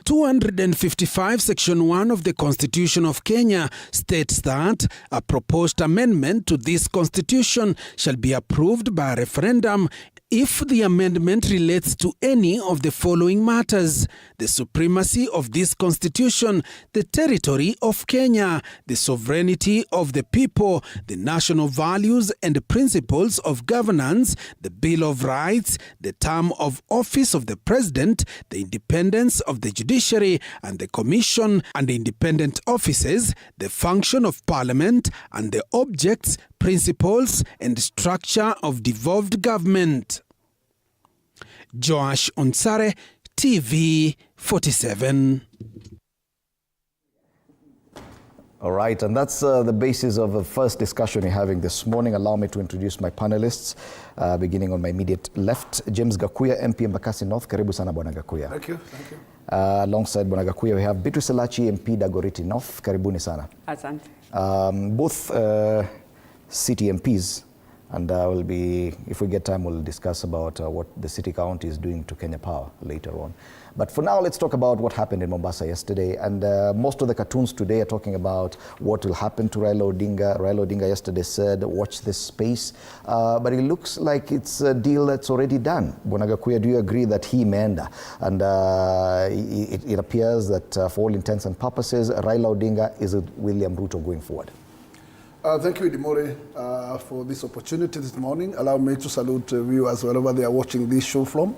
255 Section 1 of the Constitution of Kenya states that a proposed amendment to this constitution shall be approved by a referendum if the amendment relates to any of the following matters: the supremacy of this constitution, the territory of Kenya, the sovereignty of the people, the national values and principles of governance, the Bill of Rights, the term of office of the president, the independence of the judiciary and the commission and the independent offices, the function of parliament, and the objects, principles and structure of devolved government. Joash Onsare, TV 47. All right, and that's the basis of the first discussion we're having this morning. Allow me to introduce my panelists, beginning on my immediate left. James Gakuya, MP Embakasi North. Karibu sana Bwana Gakuya. Thank you. Thank you. Alongside Bwana Gakuya, we have Beatrice Elachi, MP Dagoretti North. Karibuni sana. Asante. Both city MPs, and if we get time, we'll discuss about what the city county is doing to Kenya Power later on. But for now, let's talk about what happened in Mombasa yesterday. And most of the cartoons today are talking about what will happen to Raila Odinga. Raila Odinga yesterday said, watch this space. But it looks like it's a deal that's already done. Bwana Gakuya, do you agree that he imeenda? And it appears that for all intents and purposes, Raila Odinga is with William Ruto going forward. Thank you, Idimore, for this opportunity this morning. Allow me to salute viewers wherever they are watching this show from.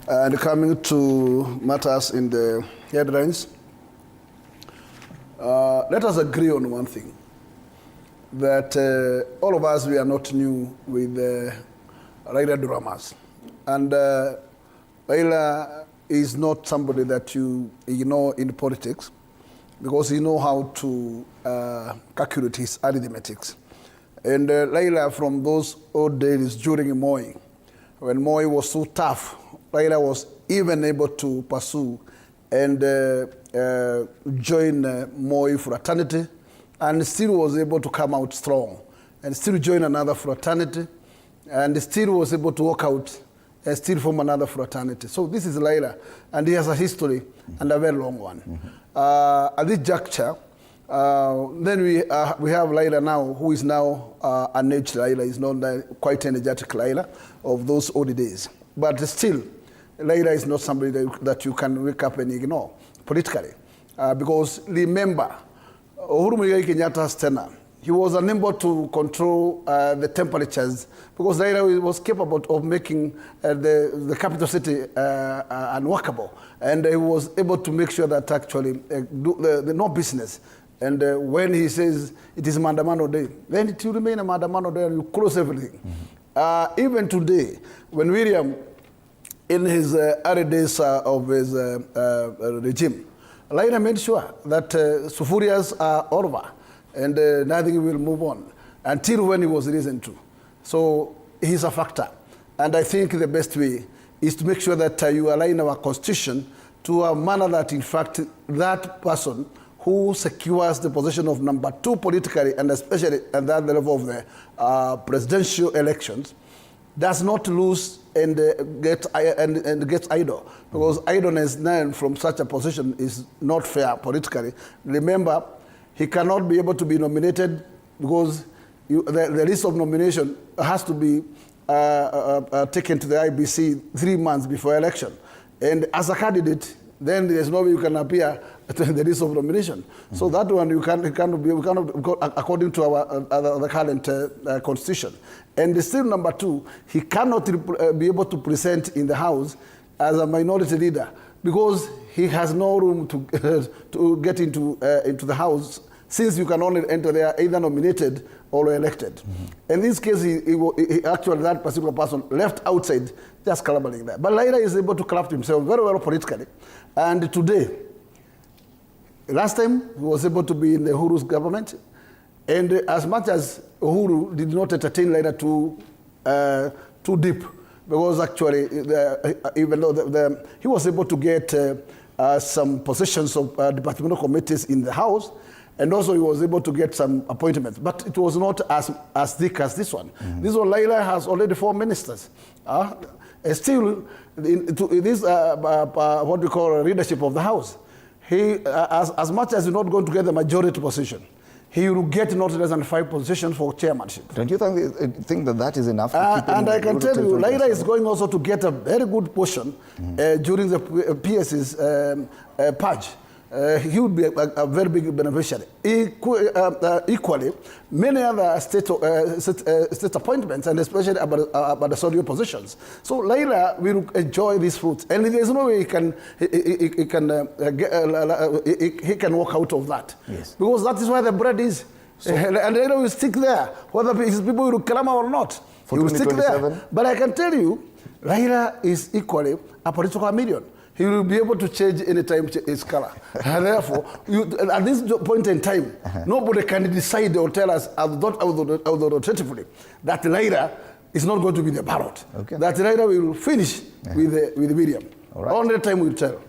And coming to matters in the headlines, let us agree on one thing, that all of us, we are not new with Raila dramas. And Raila is not somebody that you ignore in politics, because he knows how to calculate his arithmetics. And Raila, from those old days during Moi, when Moi was so tough, Raila was even able to pursue and join Moi fraternity, and still was able to come out strong, and still join another fraternity, and still was able to walk out and still form another fraternity. So this is Raila, and he has a history and a very long one. At this juncture, then we have Raila now, who is now an aged Raila. He's not quite energetic Raila of those old days. But still, Raila is not somebody that you can wake up and ignore politically. Because remember, Uhuru Muigai Kenyatta's tenure, he was unable to control the temperatures, because Raila was capable of making the capital city unworkable. And he was able to make sure that actually the no business. And when he says it is Maandamano Day, then it will remain a Maandamano Day and you close everything. Even today, when William, in his early days of his regime, Raila made sure that Sufurias are over and nothing will move on until when he was listened to. So he's a factor. And I think the best way is to make sure that you align our constitution to a manner that, in fact, that person who secures the position of number 2 politically, and especially at that level of the presidential elections, does not lose and gets idle. Because idleness now from such a position is not fair politically. Remember, he cannot be able to be nominated because the list of nomination has to be taken to the IBC 3 months before election. And as a candidate, then there's no way you can appear to the list of nomination. So that one we cannot go according to the current constitution. And still number 2, he cannot be able to present in the House as a minority leader because he has no room to get into the House, since you can only enter there either nominated or elected. In this case, he actually, that particular person left outside, just collaborating there. But Raila is able to craft himself very well politically. And today, last time, he was able to be in the Uhuru's government. And as much as Uhuru did not entertain Raila too deep, because actually, even though he was able to get some positions of departmental committees in the House, And also he was able to get some appointments, but it was not as thick as this one. This one, Laila has already 4 ministers. Still, this what we call leadership of the House, he, as much as he's not going to get the majority position, he will get not less than 5 positions for chairmanship. Don't you think that is enough? And I can tell you, Laila is going also to get a very good portion during the PS's purge. He would be a very big beneficiary. Equally, many other state appointments, and especially about the Saudi positions. So Laila will enjoy these fruits, and there is no way he can walk out of that. Yes. Because that is where the bread is. So, and Laila will stick there, whether his people will clamour or not. He will stick there. But I can tell you, Laila is equally a political chameleon. He will be able to change any time his color. And therefore, at this point in time, nobody can decide or tell us authoritatively that Laila is not going to be the ballot. Okay. That Laila will finish with Miriam. Right. Only time will tell.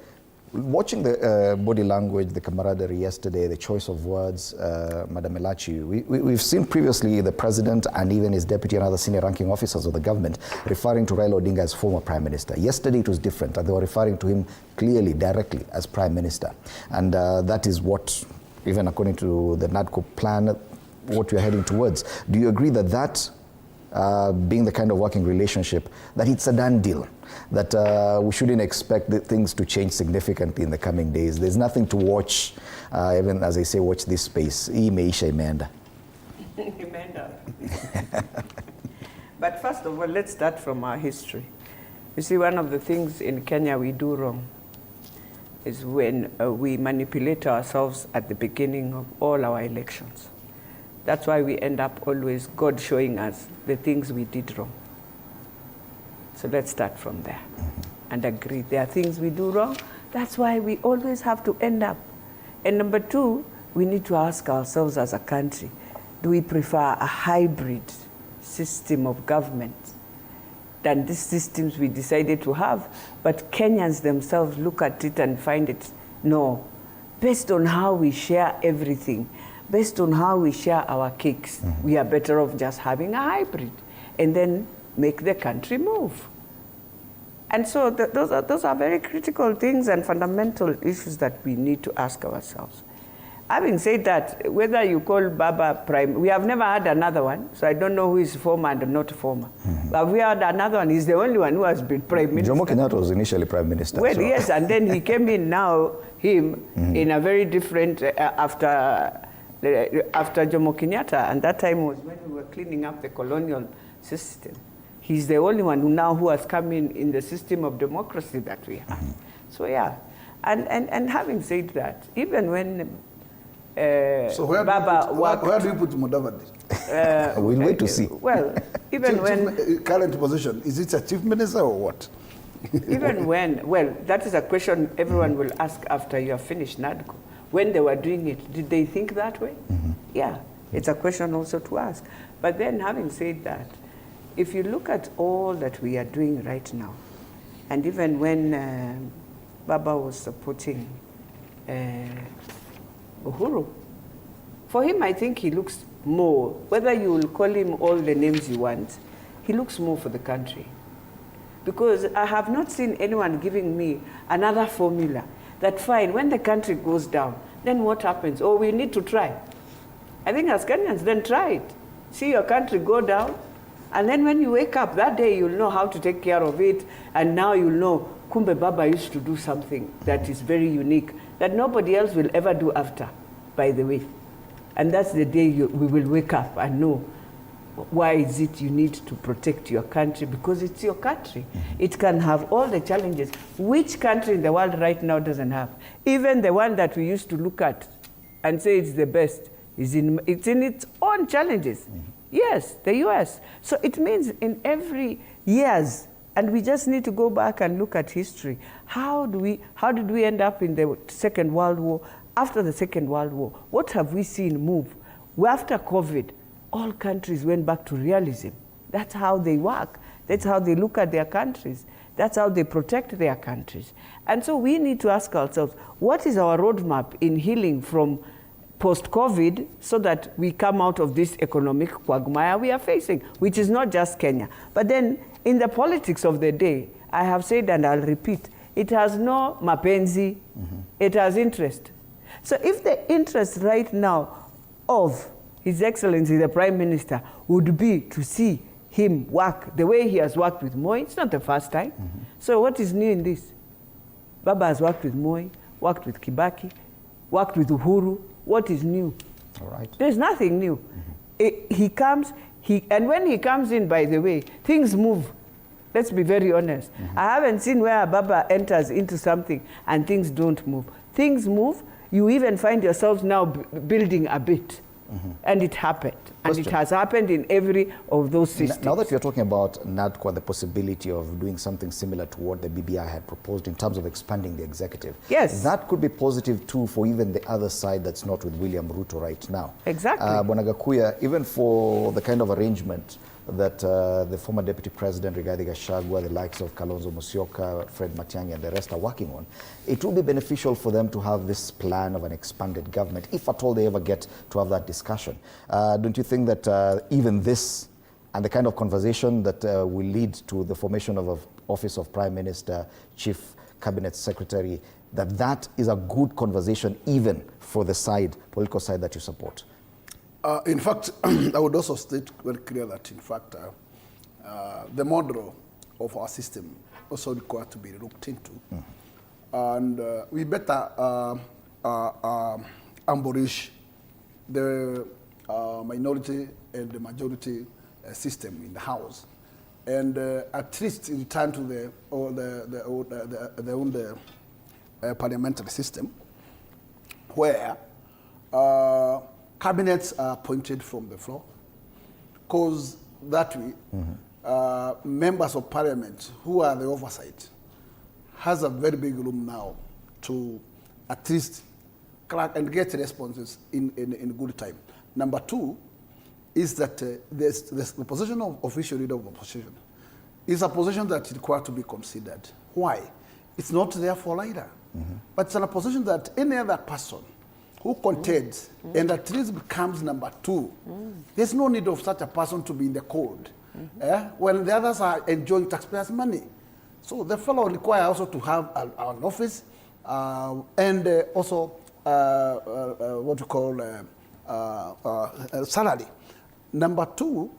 Watching the body language, the camaraderie yesterday, the choice of words, Madam Elachi, we've seen previously the president and even his deputy and other senior ranking officers of the government referring to Raila Odinga as former prime minister. Yesterday it was different, and they were referring to him clearly, directly as prime minister. And that is what, even according to the NADCO plan, what we're heading towards. Do you agree that being the kind of working relationship, that it's a done deal, that we shouldn't expect the things to change significantly in the coming days? There's nothing to watch, even as I say, watch this space. Imeisha Imenda. But first of all, let's start from our history. You see, one of the things in Kenya we do wrong is when we manipulate ourselves at the beginning of all our elections. That's why we end up always God showing us the things we did wrong. So let's start from there and agree there are things we do wrong. That's why we always have to end up. And number 2, we need to ask ourselves as a country, do we prefer a hybrid system of government than these systems we decided to have? But Kenyans themselves look at it and find it, no, based on how we share everything, based on how we share our cakes, we are better off just having a hybrid and then make the country move. And so those are very critical things and fundamental issues that we need to ask ourselves. Having said that, whether you call Baba prime, we have never had another one, so I don't know who is former and not former. But we had another one. He's the only one who has been prime minister. Jomo Kenyatta was initially prime minister. Well, so. Yes, and then he came in now, in a very different, after Jomo Kenyatta, and that time was when we were cleaning up the colonial system. He's the only one who has come in the system of democracy that we have. So yeah, and having said that, even when so where do you put Mudavadi? We'll wait to see. Well, even when current position, is it a chief minister or what? Even when, well, that is a question everyone will ask after you have finished NADCO. When they were doing it, did they think that way? Yeah, it's a question also to ask. But then having said that, if you look at all that we are doing right now, and even when Baba was supporting Uhuru, for him I think he looks more, whether you will call him all the names you want, he looks more for the country. Because I have not seen anyone giving me another formula that fine, when the country goes down, then what happens? Oh, we need to try. I think as Kenyans, then try it. See your country go down, and then when you wake up that day, you'll know how to take care of it, and now you'll know, Kumbe Baba used to do something that is very unique, that nobody else will ever do after, by the way. And that's the day we will wake up and know why is it you need to protect your country, because it's your country. It can have all the challenges. Which country in the world right now doesn't have? Even the one that we used to look at and say it's the best, it's in its own challenges. Yes, the US. So it means in every years, and we just need to go back and look at history. How did we end up in the Second World War? After the Second World War, what have we seen move? After COVID, all countries went back to realism. That's how they work. That's how they look at their countries. That's how they protect their countries. And so we need to ask ourselves, what is our roadmap in healing from post-COVID so that we come out of this economic quagmire we are facing, which is not just Kenya. But then in the politics of the day, I have said and I'll repeat, it has no mapenzi, it has interest. So if the interest right now of His Excellency the Prime Minister would be to see him work the way he has worked with Moi, it's not the first time. So what is new in this? Baba has worked with Moi, worked with Kibaki, worked with Uhuru. What is new? All right. There's nothing new. He comes, and when he comes in, by the way, things move. Let's be very honest. I haven't seen where Baba enters into something and things don't move. Things move. You even find yourselves now building a bit. And it happened. And it has happened in every of those systems. Now that you're talking about NADCO, the possibility of doing something similar to what the BBI had proposed in terms of expanding the executive. Yes. That could be positive too for even the other side that's not with William Ruto right now. Exactly. Bonagakuya, even for the kind of arrangement that the former Deputy President Rigathi Gachagua, the likes of Kalonzo Musyoka, Fred Matiang'i and the rest are working on, it will be beneficial for them to have this plan of an expanded government, if at all they ever get to have that discussion. Don't you think that even this and the kind of conversation that will lead to the formation of an office of Prime Minister, Chief Cabinet Secretary, that is a good conversation even for the side, political side that you support? In fact, I would also state very clear that, in fact, the model of our system also required to be looked into. And we better abolish the minority and the majority system in the House, and at least return to the old parliamentary system, where cabinets are appointed from the floor, because that way members of parliament who are the oversight has a very big room now to at least crack and get responses in good time. Number two is that the position of official leader of opposition is a position that requires to be considered. Why? It's not there for either, but it's a position that any other person who contends and at least becomes number two, there's no need of such a person to be in the cold when the others are enjoying taxpayers' money. So the fellow requires also to have an office and also what you call salary. Number two,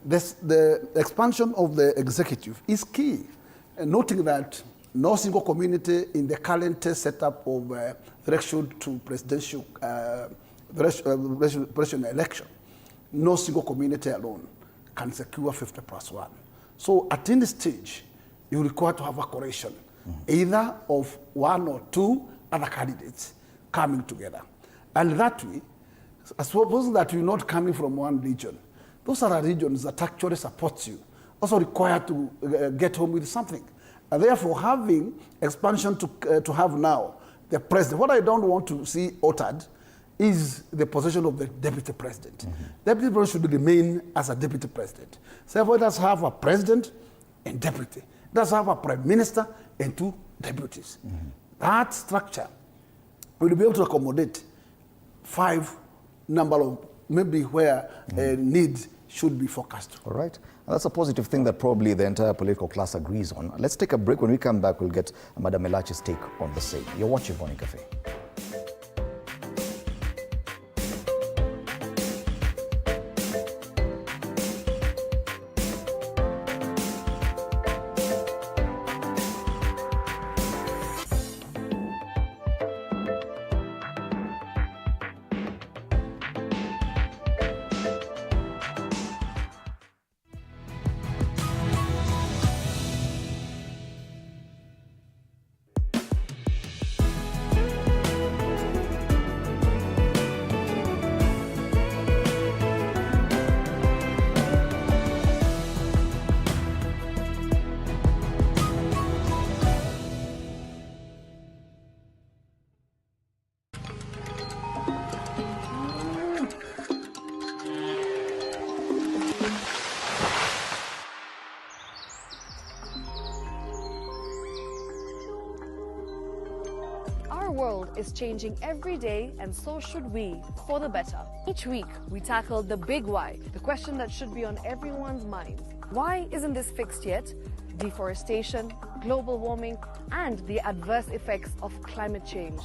the expansion of the executive is key, noting that no single community in the current setup of threshold to presidential election, no single community alone can secure 50+1. So at any stage, you require to have a coalition, either of one or two other candidates coming together. And that way, suppose that you're not coming from one region, those are the regions that actually support you, also require to get home with something. And therefore, having expansion to have now the president, what I don't want to see altered is the position of the deputy president. Deputy president should remain as a deputy president. Therefore, it does have a president and deputy. It does have a prime minister and two deputies. That structure will be able to accommodate 5 number of maybe where need should be focused. All right. And that's a positive thing that probably the entire political class agrees on. Let's take a break. When we come back, we'll get Madam Elachi's take on the same. You're watching Morning Cafe. is changing every day, and so should we, for the better. Each week, we tackle the big why, the question that should be on everyone's mind. Why isn't this fixed yet? Deforestation, global warming, and the adverse effects of climate change.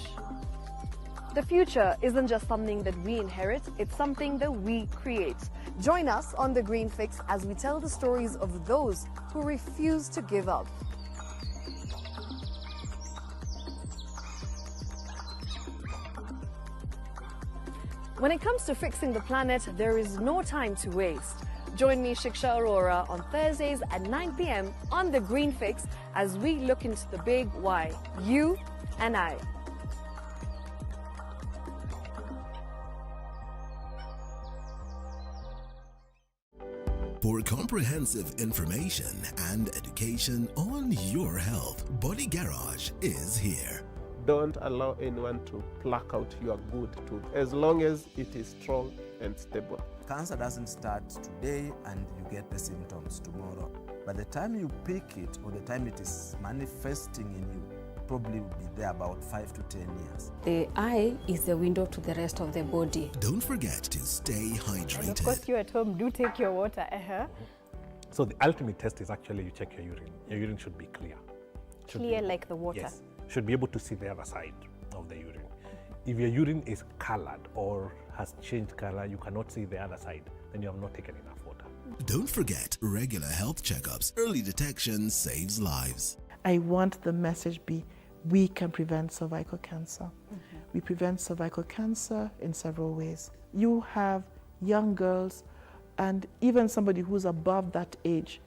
The future isn't just something that we inherit, it's something that we create. Join us on The Green Fix as we tell the stories of those who refuse to give up. When it comes to fixing the planet, there is no time to waste. Join me, Shiksha Arora, on Thursdays at 9 p.m. on The Green Fix as we look into the big why, you and I. For comprehensive information and education on your health, Body Garage is here. Don't allow anyone to pluck out your good tooth as long as it is strong and stable. Cancer doesn't start today and you get the symptoms tomorrow. By the time you pick it or the time it is manifesting in you, probably will be there about 5 to 10 years. The eye is the window to the rest of the body. Don't forget to stay hydrated. And of course, you at home, do take your water. So the ultimate test is actually you check your urine. Your urine should be clear. Clear like the water. Yes. Should be able to see the other side of the urine. If your urine is colored or has changed color, you cannot see the other side, then you have not taken enough water. Don't forget regular health checkups. Early detection saves lives. I want the message be, we can prevent cervical cancer. We prevent cervical cancer in several ways. You have young girls and even somebody who's above that age,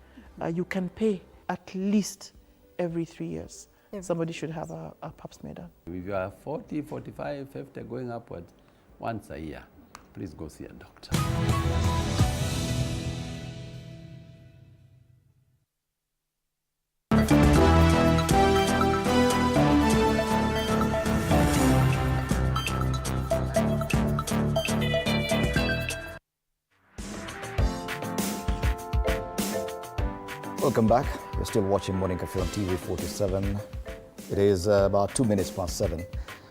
you can pay at least every 3 years. Somebody should have a pap smear done. If you are 40, 45, 50 going upwards, once a year, please go see a doctor. Welcome back. You're still watching Morning Cafe on TV 47. It is about 2 minutes past 7.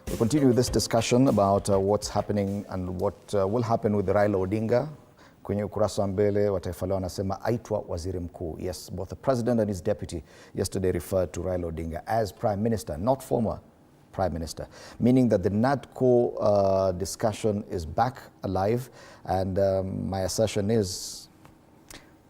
We'll continue with this discussion about what's happening and what will happen with Raila Odinga. Kwenye ukurasa wa mbele wa Taifa Leo anasema aitwa waziri mkuu. Yes, both the president and his deputy yesterday referred to Raila Odinga as prime minister, not former prime minister, meaning that the NADCO discussion is back alive. And my assertion is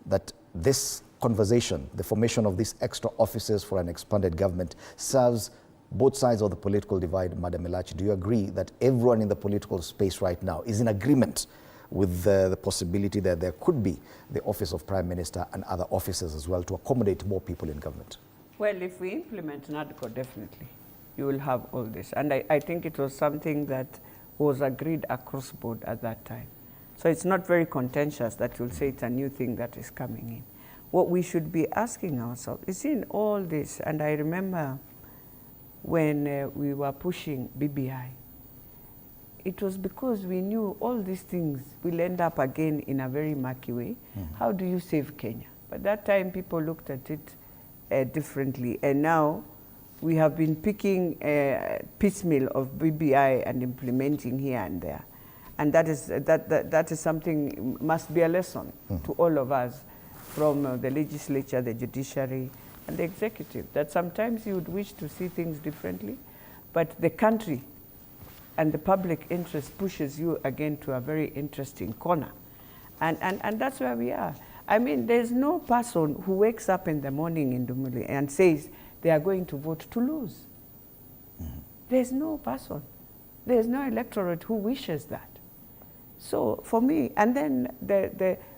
that this conversation, the formation of these extra offices for an expanded government, serves both sides of the political divide. Madam Elachi, do you agree that everyone in the political space right now is in agreement with the possibility that there could be the office of Prime Minister and other offices as well to accommodate more people in government? Well, if we implement NADCO, definitely, you will have all this. And I think it was something that was agreed across board at that time. So it's not very contentious that you'll say it's a new thing that is coming in. What we should be asking ourselves is in all this, and I remember when we were pushing BBI, it was because we knew all these things will end up again in a very murky way. How do you save Kenya? But that time people looked at it differently, and now we have been picking piecemeal of BBI and implementing here and there. And that is something, must be a lesson to all of us, from the legislature, the judiciary, and the executive, that sometimes you would wish to see things differently, but the country and the public interest pushes you again to a very interesting corner. And that's where we are. I mean, there's no person who wakes up in the morning in Dumuli and says they are going to vote to lose. There's no person. There's no electorate who wishes that. So for me, and then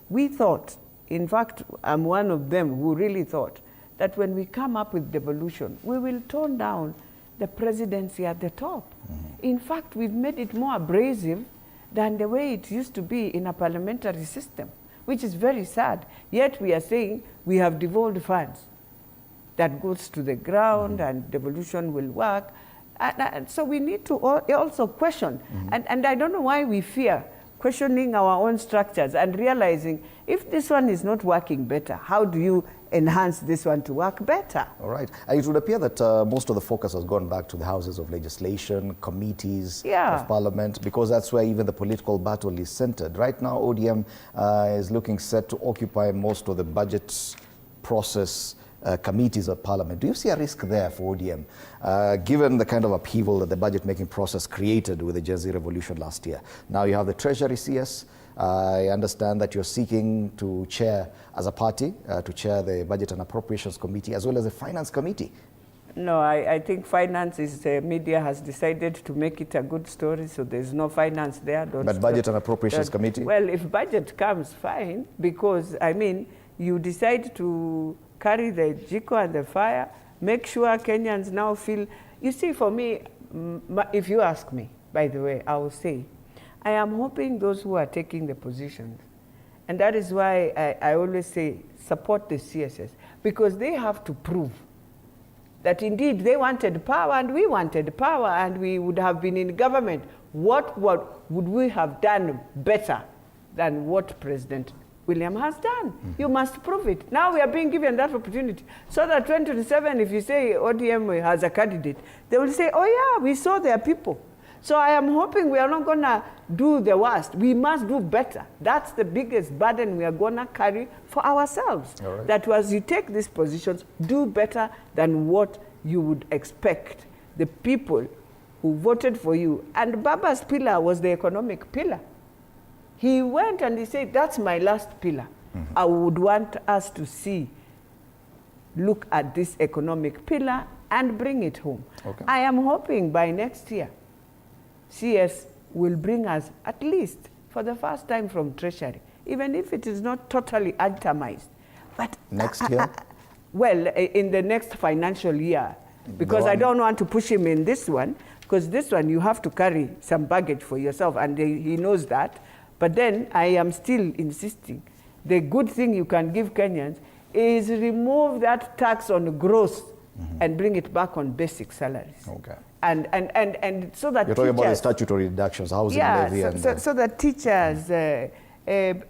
we thought, in fact, I'm one of them who really thought that when we come up with devolution, we will tone down the presidency at the top. In fact, we've made it more abrasive than the way it used to be in a parliamentary system, which is very sad. Yet we are saying we have devolved funds that goes to the ground and devolution will work. And so we need to also question. And I don't know why we fear questioning our own structures and realizing if this one is not working better, how do you enhance this one to work better? All right. And it would appear that most of the focus has gone back to the houses of legislation, committees of parliament, because that's where even the political battle is centered. Right now, ODM is looking set to occupy most of the budget process committees of parliament. Do you see a risk there for ODM, given the kind of upheaval that the budget-making process created with the Gen Z revolution last year? Now you have the Treasury CS. I understand that you're seeking to chair, as a party, to chair the Budget and Appropriations Committee, as well as the Finance Committee. No, I think finance is, media has decided to make it a good story, so there's no finance there. But Budget and Appropriations Committee? Well, if budget comes, fine, because, I mean, you decide to carry the jiko and the fire, make sure Kenyans now feel, you see, for me, if you ask me, by the way, I will say, I am hoping those who are taking the positions, and that is why I always say support the CSS, because they have to prove that indeed they wanted power and we wanted power and we would have been in government. What would we have done better than what President William has done? You must prove it. Now we are being given that opportunity. So that 2027, if you say ODM has a candidate, they will say, oh yeah, we saw their people. So I am hoping we are not going to do the worst. We must do better. That's the biggest burden we are going to carry for ourselves. Right. That as you take these positions, do better than what you would expect the people who voted for you. And Baba's pillar was the economic pillar. He went and he said, that's my last pillar. I would want us to look at this economic pillar and bring it home. Okay. I am hoping by next year, CS will bring us, at least for the first time, from Treasury, even if it is not totally itemized. But next year? Well, in the next financial year, because I don't want to push him in this one, because this one you have to carry some baggage for yourself, and he knows that. But then I am still insisting, the good thing you can give Kenyans is remove that tax on gross and bring it back on basic salaries. Okay. And so that you're talking about the statutory deductions, housing levy, so that teachers,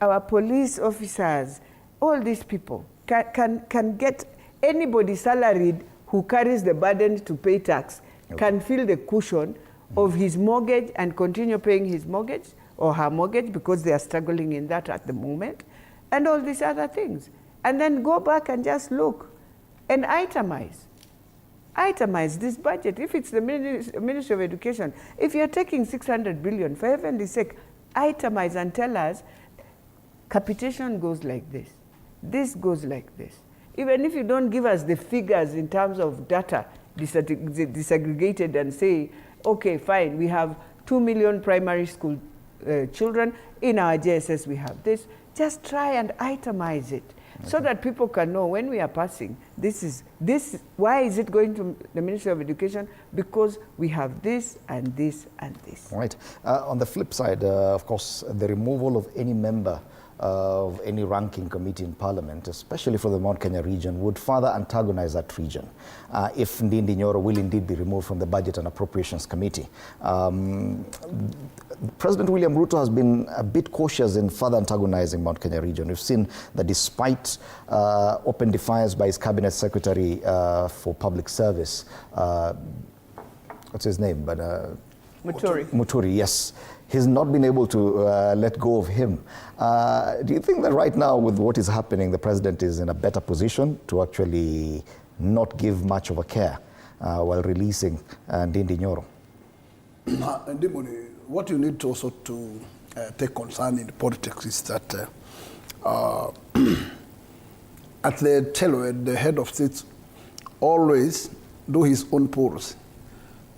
our police officers, all these people can get anybody salaried who carries the burden to pay tax, can feel the cushion of his mortgage and continue paying his mortgage or her mortgage, because they are struggling in that at the moment, and all these other things. And then go back and just look and itemize this budget. If it's the Ministry of Education, if you're taking 600 billion, for heaven's sake, itemize and tell us, capitation goes like this, this goes like this. Even if you don't give us the figures in terms of data disaggregated and say, okay, fine, we have 2 million primary school children, in our JSS we have this, just try and itemize it. Okay. So that people can know when we are passing, why is it going to the Ministry of Education? Because we have this and this and this. All right. On the flip side, of course, the removal of any member of any ranking committee in Parliament, especially for the Mount Kenya region, would further antagonize that region if Ndindi Nyoro will indeed be removed from the Budget and Appropriations Committee. President William Ruto has been a bit cautious in further antagonizing Mount Kenya region. We've seen that despite open defiance by his Cabinet Secretary for Public Service, what's his name? But Muturi, yes. He's not been able to let go of him. Do you think that right now, with what is happening, the president is in a better position to actually not give much of a care while releasing Ndindi Nyoro? What you need to also to take concern in politics is that at the tail end, the head of state always do his own polls,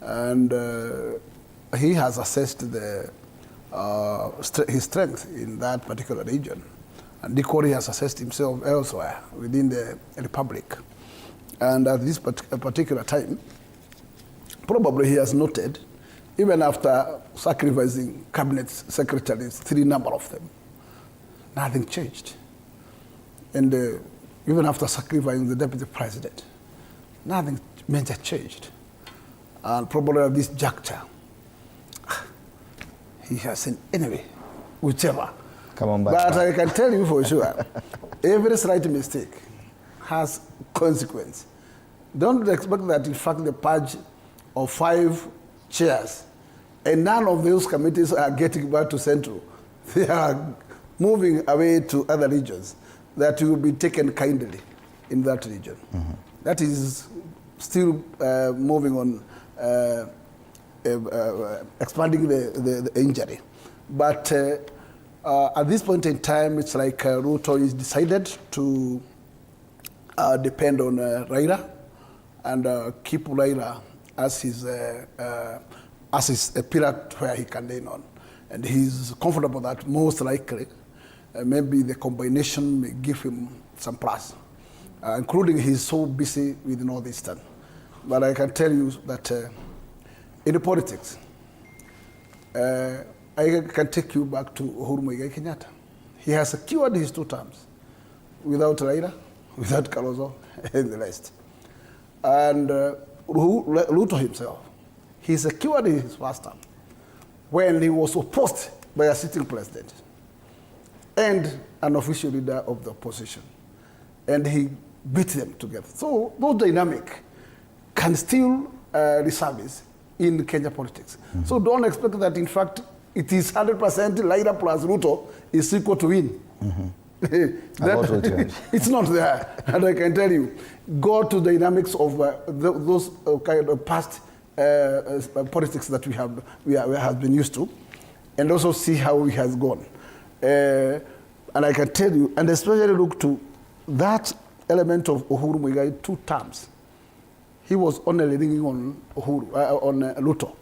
and he has assessed his strength in that particular region, and Dikori has assessed himself elsewhere within the republic. And at this particular time, probably he has noted, even after sacrificing cabinet secretaries, 3 number of them, nothing changed. And even after sacrificing the deputy president, nothing major changed. And probably at this juncture, he has said, anyway, whichever. Come on back. But I can tell you for sure, every slight mistake has consequence. Don't expect that, in fact, the purge of 5 chairs, and none of those committees are getting back to Central. They are moving away to other regions, that will be taken kindly in that region. Mm-hmm. That is still moving on, expanding the injury. But at this point in time, it's like Ruto is decided to depend on Raila and keep Raila as his a pillar where he can lean on. And he's comfortable that most likely maybe the combination may give him some plus, including he's so busy with Northeastern. But I can tell you that in politics, I can take you back to Uhuru Muigai Kenyatta. He has secured his 2 terms without Raila, without Kalonzo, and the rest. And Ruto himself, he secured his first term when he was opposed by a sitting president and an official leader of the opposition. And he beat them together. So those dynamic can still resurface in Kenya politics. Mm-hmm. So don't expect that, in fact, it is 100% Raila plus Ruto is equal to win. Mm-hmm. It's not there. And I can tell you, go to dynamics of those kind of past politics that we have been used to, and also see how it has gone. And I can tell you, and especially look to that element of Uhuru Muigai 2 terms. He was only leaning on Ruto.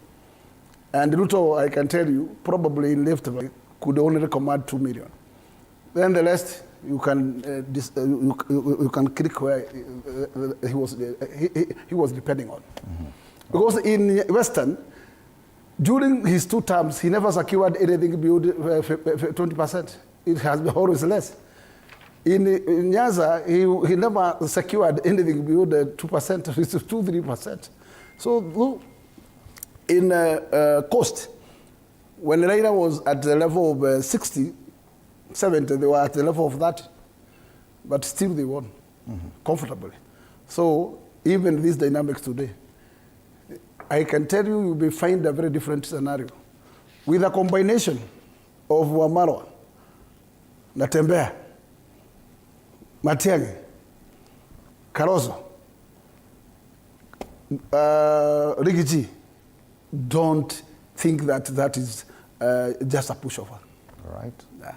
And Ruto, I can tell you, probably in left could only command 2 million. Then the rest, you can you can click where he was depending on. Mm-hmm. Because in Western, during his 2 terms, he never secured anything beyond 20%. It has been always less. In Nyanza, he never secured anything beyond 2%, it's 2-3%. So look, in Coast, when Raila was at the level of 60, 70, they were at the level of that, but still they won comfortably. So even these dynamics today, I can tell you, you will find a very different scenario with a combination of Wamarwa, Natembeya, Matiang'i, Kalonzo, Rigiji. Don't think that is just a pushover. All right. Yeah.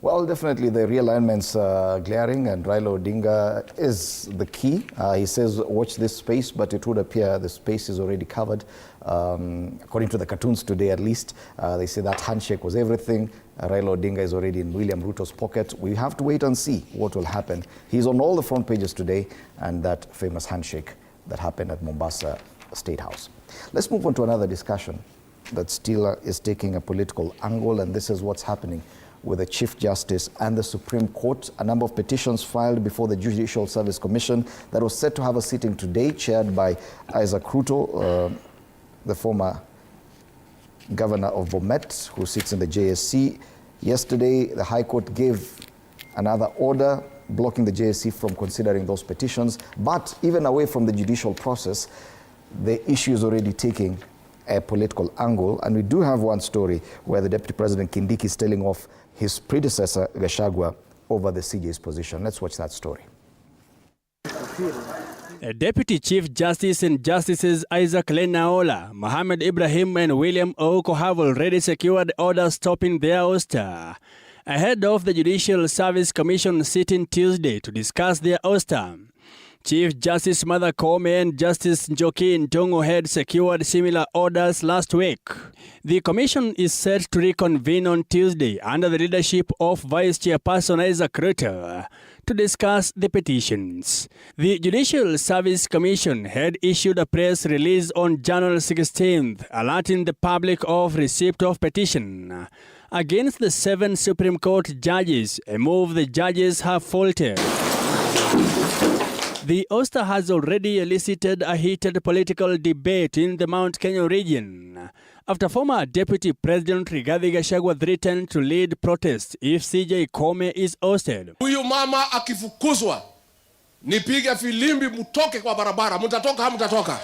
Well, definitely the realignment's glaring, and Raila Odinga is the key. He says, watch this space, but it would appear the space is already covered. According to the cartoons today, at least, they say that handshake was everything. Raila Odinga is already in William Ruto's pocket. We have to wait and see what will happen. He's on all the front pages today, and that famous handshake that happened at Mombasa State House. Let's move on to another discussion that still is taking a political angle, and this is what's happening with the Chief Justice and the Supreme Court. A number of petitions filed before the Judicial Service Commission that was set to have a sitting today, chaired by Isaac Ruto, the former governor of Bomet, who sits in the JSC. Yesterday, the High Court gave another order blocking the JSC from considering those petitions. But even away from the judicial process, the issue is already taking a political angle. And we do have one story where the Deputy President Kindiki is telling off his predecessor, Gachagua, over the CJ's position. Let's watch that story. Deputy Chief Justice and Justices Isaac Lenaola, Mohamed Ibrahim and William Ouko have already secured orders stopping their ouster ahead of the Judicial Service Commission sitting Tuesday to discuss their ouster. Chief Justice Martha Koome and Justice Njoki Ntongo had secured similar orders last week. The commission is set to reconvene on Tuesday under the leadership of Vice Chairperson Isaac Ruto to discuss the petitions. The Judicial Service Commission had issued a press release on January 16th, alerting the public of receipt of petition against the 7 Supreme Court judges, a move the judges have faulted. The ouster has already elicited a heated political debate in the Mount Kenya region after former Deputy President Kindiki-Gachagua threatened to lead protests if CJ Koome is ousted. Huyu mama akifukuzwa, nipige filimbi mutoke kwa barabara, mutatoka hamutatoka.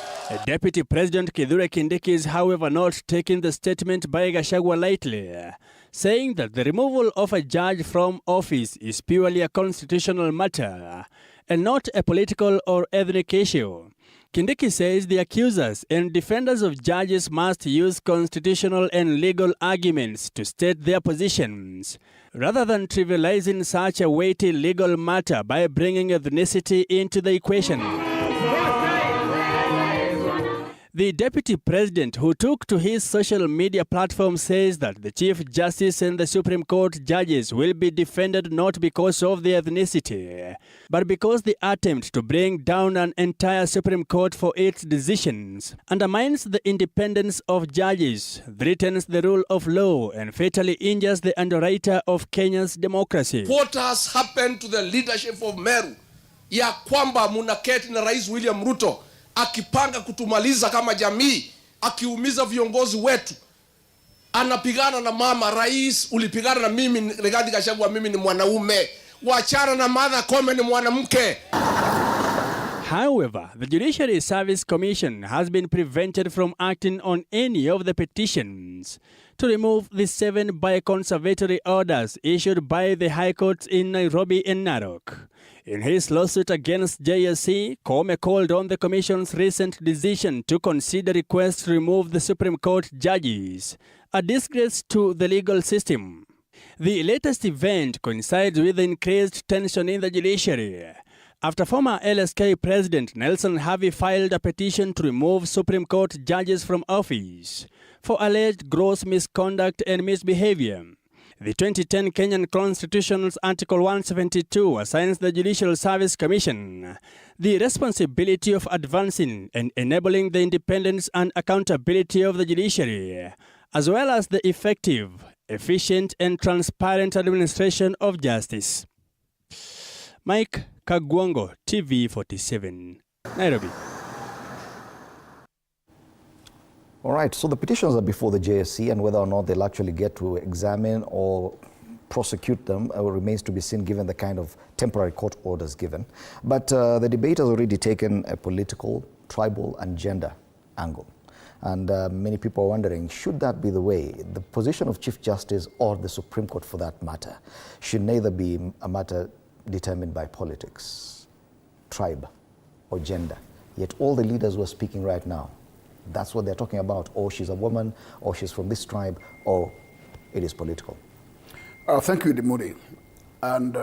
Deputy President Kithure Kindiki is however not taking the statement by Gachagua lightly, saying that the removal of a judge from office is purely a constitutional matter and not a political or ethnic issue. Kindiki says the accusers and defenders of judges must use constitutional and legal arguments to state their positions, rather than trivializing such a weighty legal matter by bringing ethnicity into the equation. The Deputy President, who took to his social media platform, says that the Chief Justice and the Supreme Court judges will be defended not because of their ethnicity, but because the attempt to bring down an entire Supreme Court for its decisions undermines the independence of judges, threatens the rule of law, and fatally injures the underwriter of Kenya's democracy. What has happened to the leadership of Meru? Ya kwamba munaketi na Rais William Ruto akipanga kutumaliza kama jamii, akiumiza viongozi wetu, anapigana na mama. Rais, ulipigana na mimi Rigathi Gachagua, mimi ni mwanaume, wachana na Martha Koome ni mwanamke. However, the Judiciary Service Commission has been prevented from acting on any of the petitions to remove the 7 bioconservatory orders issued by the High Courts in Nairobi and Narok. In his lawsuit against JSC, Koome called on the Commission's recent decision to consider requests to remove the Supreme Court judges a disgrace to the legal system. The latest event coincides with the increased tension in the judiciary after former LSK President Nelson Havi filed a petition to remove Supreme Court judges from office for alleged gross misconduct and misbehavior. The 2010 Kenyan Constitution's Article 172 assigns the Judicial Service Commission the responsibility of advancing and enabling the independence and accountability of the judiciary, as well as the effective, efficient, and transparent administration of justice. Mike Kagwango, TV47, Nairobi. All right, so the petitions are before the JSC, and whether or not they'll actually get to examine or prosecute them remains to be seen, given the kind of temporary court orders given. But the debate has already taken a political, tribal, and gender angle. And many people are wondering, should that be the way? The position of Chief Justice, or the Supreme Court for that matter, should neither be a matter determined by politics, tribe, or gender. Yet all the leaders who are speaking right now, that's what they're talking about. Or she's a woman, or she's from this tribe, or it is political. Thank you, Dimuri. And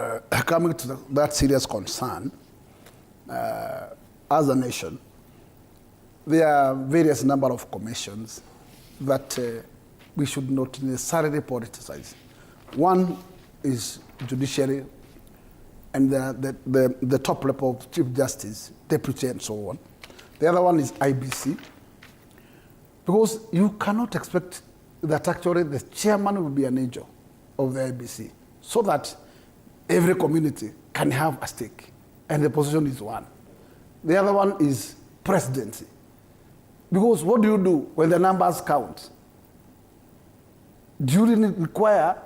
coming to that serious concern, as a nation, there are various number of commissions that we should not necessarily politicize. One is judiciary, and the top level of Chief Justice, Deputy, and so on. The other one is IBC, because you cannot expect that actually the chairman will be an angel of the IBC, so that every community can have a stake, and the position is one. The other one is presidency, because what do you do when the numbers count? Do you really require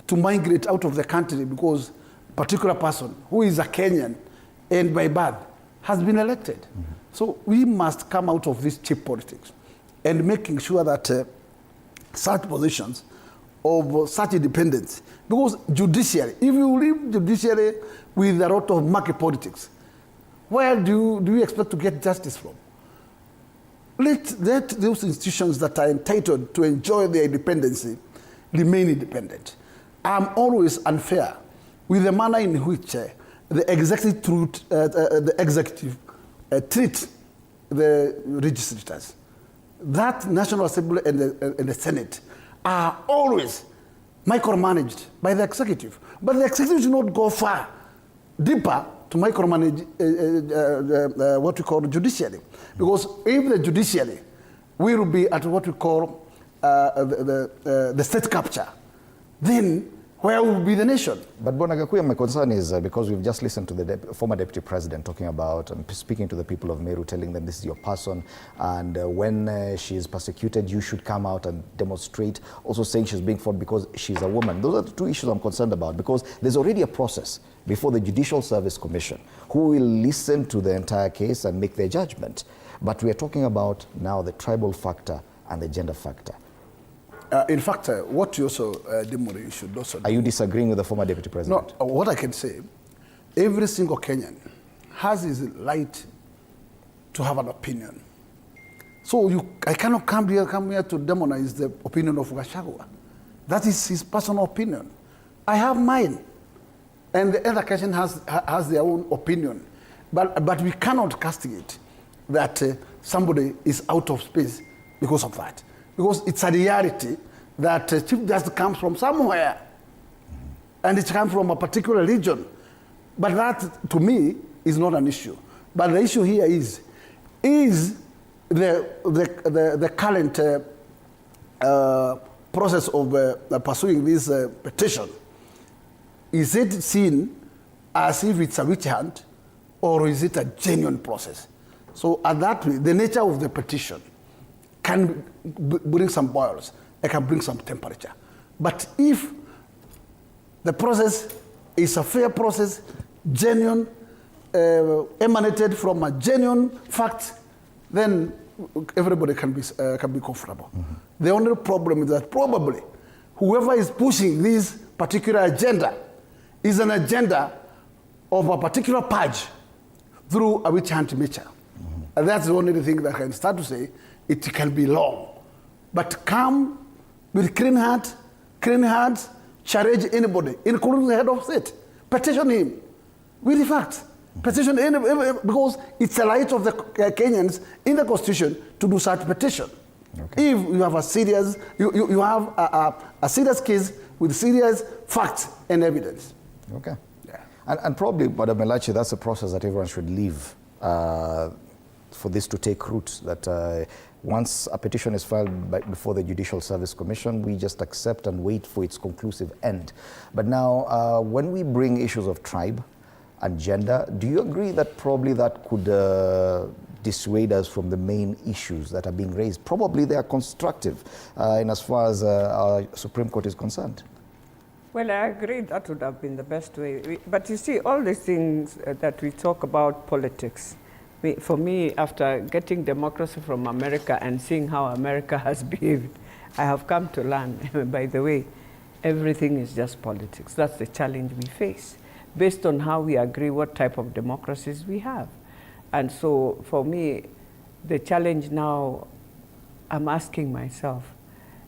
to migrate out of the country because a particular person who is a Kenyan and by birth has been elected? Mm-hmm. So we must come out of this cheap politics and making sure that such positions of such independence, because judiciary, if you leave judiciary with a lot of market politics, where do you expect to get justice from? Let those institutions that are entitled to enjoy their independence remain independent. I'm always unfair with the manner in which the executive treat the legislators. That National Assembly and the Senate are always micromanaged by the executive. But the executive should not go far, deeper to micromanage what we call judiciary. Because if the judiciary will be at what we call the state capture, then where will be the nation? But Bonagakuya, my concern is because we've just listened to the former deputy president talking about and speaking to the people of Meru, telling them this is your person, and when she is persecuted, you should come out and demonstrate. Also saying she's being fought because she's a woman. Those are the two issues I'm concerned about, because there's already a process before the Judicial Service Commission who will listen to the entire case and make their judgment. But we are talking about now the tribal factor and the gender factor. In fact, what you also, Dimuri, should also do. Are you disagreeing with the former deputy president? No, what I can say, every single Kenyan has his right to have an opinion. So I cannot come here to demonize the opinion of Gachagua. That is his personal opinion. I have mine. And the other Kenyan has their own opinion. But we cannot castigate that somebody is out of space because of that. Because it's a reality that Chief Justice comes from somewhere, and it comes from a particular region. But that, to me, is not an issue. But the issue here is the current process of pursuing this petition, is it seen as if it's a witch hunt, or is it a genuine process? So at that way, the nature of the petition can bring some boils, it can bring some temperature. But if the process is a fair process, genuine, emanated from a genuine fact, then everybody can be comfortable. Mm-hmm. The only problem is that probably whoever is pushing this particular agenda is an agenda of a particular purge through a witch hunt nature. Mm-hmm. And that's the only thing that I can start to say. It can be long, but come with clean hands, challenge anybody, including the head of state. Petition him with the facts. Petition because it's a right of the Kenyans in the Constitution to do such petition. Okay. If you have a serious, you have a serious case with serious facts and evidence. Okay. Yeah. And probably, Madam Melachi, that's a process that everyone should leave for this to take root. That once a petition is filed before the Judicial Service Commission, we just accept and wait for its conclusive end. But now, when we bring issues of tribe and gender, do you agree that probably that could dissuade us from the main issues that are being raised? Probably they are constructive in as far as our Supreme Court is concerned. Well, I agree that would have been the best way. But you see, all these things that we talk about politics, for me, after getting democracy from America and seeing how America has behaved, I have come to learn, by the way, everything is just politics. That's the challenge we face, based on how we agree what type of democracies we have. And so, for me, the challenge now, I'm asking myself,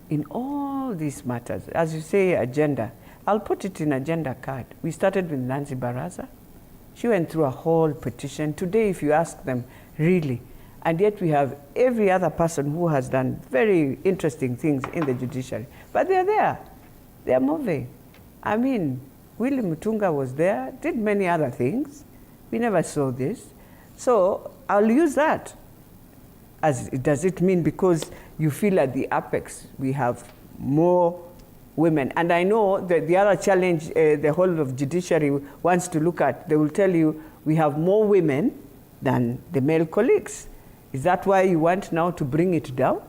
in all these matters, as you say, agenda, I'll put it in agenda card. We started with Nancy Baraza. She went through a whole petition. Today, if you ask them, really, and yet we have every other person who has done very interesting things in the judiciary. But they're there. They're moving. I mean, Willie Mutunga was there, did many other things. We never saw this. So I'll use that. Does it mean because you feel at the apex we have more women? And I know that the other challenge the whole of judiciary wants to look at, they will tell you we have more women than the male colleagues. Is that why you want now to bring it down?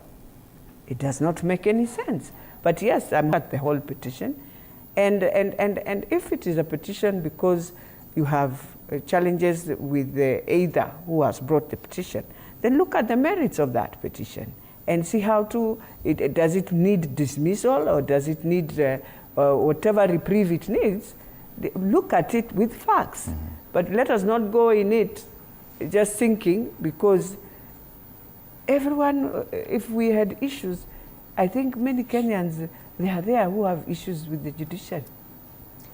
It does not make any sense. But yes, I'm at the whole petition. And if it is a petition because you have challenges with the either who has brought the petition, then look at the merits of that petition and see how to, does it need dismissal or does it need whatever reprieve it needs? Look at it with facts. Mm-hmm. But let us not go in it just thinking, because everyone, if we had issues, I think many Kenyans, they are there who have issues with the judiciary.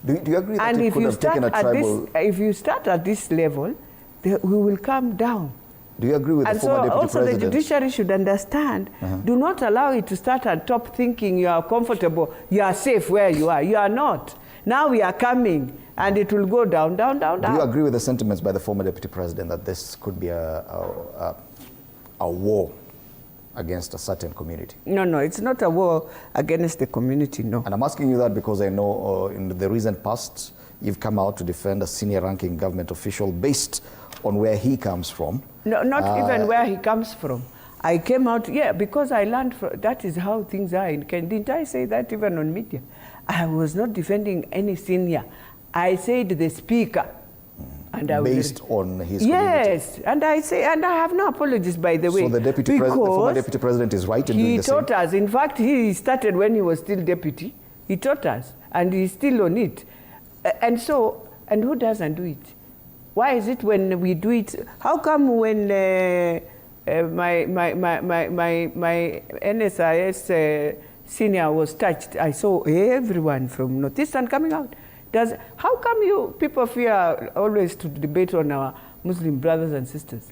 Do you agree that and it could have taken a tribal... if you start at this level, we will come down. Do you agree with the former deputy president? And so also the judiciary should understand, do not allow it to start at top thinking you are comfortable, you are safe where you are. You are not. Now we are coming and it will go down, down, down, down. Do you agree with the sentiments by the former deputy president that this could be a war against a certain community. No, no, it's not a war against the community, no. And I'm asking you that because I know in the recent past, you've come out to defend a senior ranking government official based on where he comes from. No, not even where he comes from. I came out, yeah, because I learned that is how things are in Kenya. Didn't I say that even on media? I was not defending any senior. I said the speaker. And I based on his yes, community. And I say, and I have no apologies, by the way. So the former deputy president is right in doing the same? He taught us. In fact, he started when he was still deputy. He taught us, and he's still on it. And so, and who doesn't do it? Why is it when we do it? How come when my NSIS senior was touched, I saw everyone from Northeastern coming out? How come you people fear always to debate on our Muslim brothers and sisters?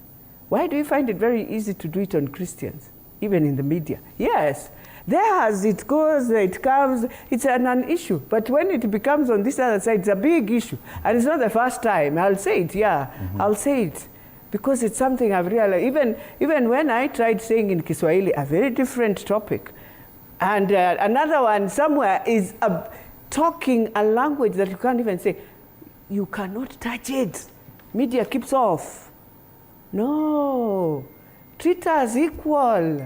Why do you find it very easy to do it on Christians, even in the media? Yes, there as it goes, it comes, it's an issue. But when it becomes on this other side, it's a big issue. And it's not the first time. I'll say it, yeah, I'll say it. Because it's something I've realized. Even when I tried saying in Kiswahili, a very different topic. And another one somewhere is talking a language that you can't even say. You cannot touch it. Media keeps off. No. Treat us equal.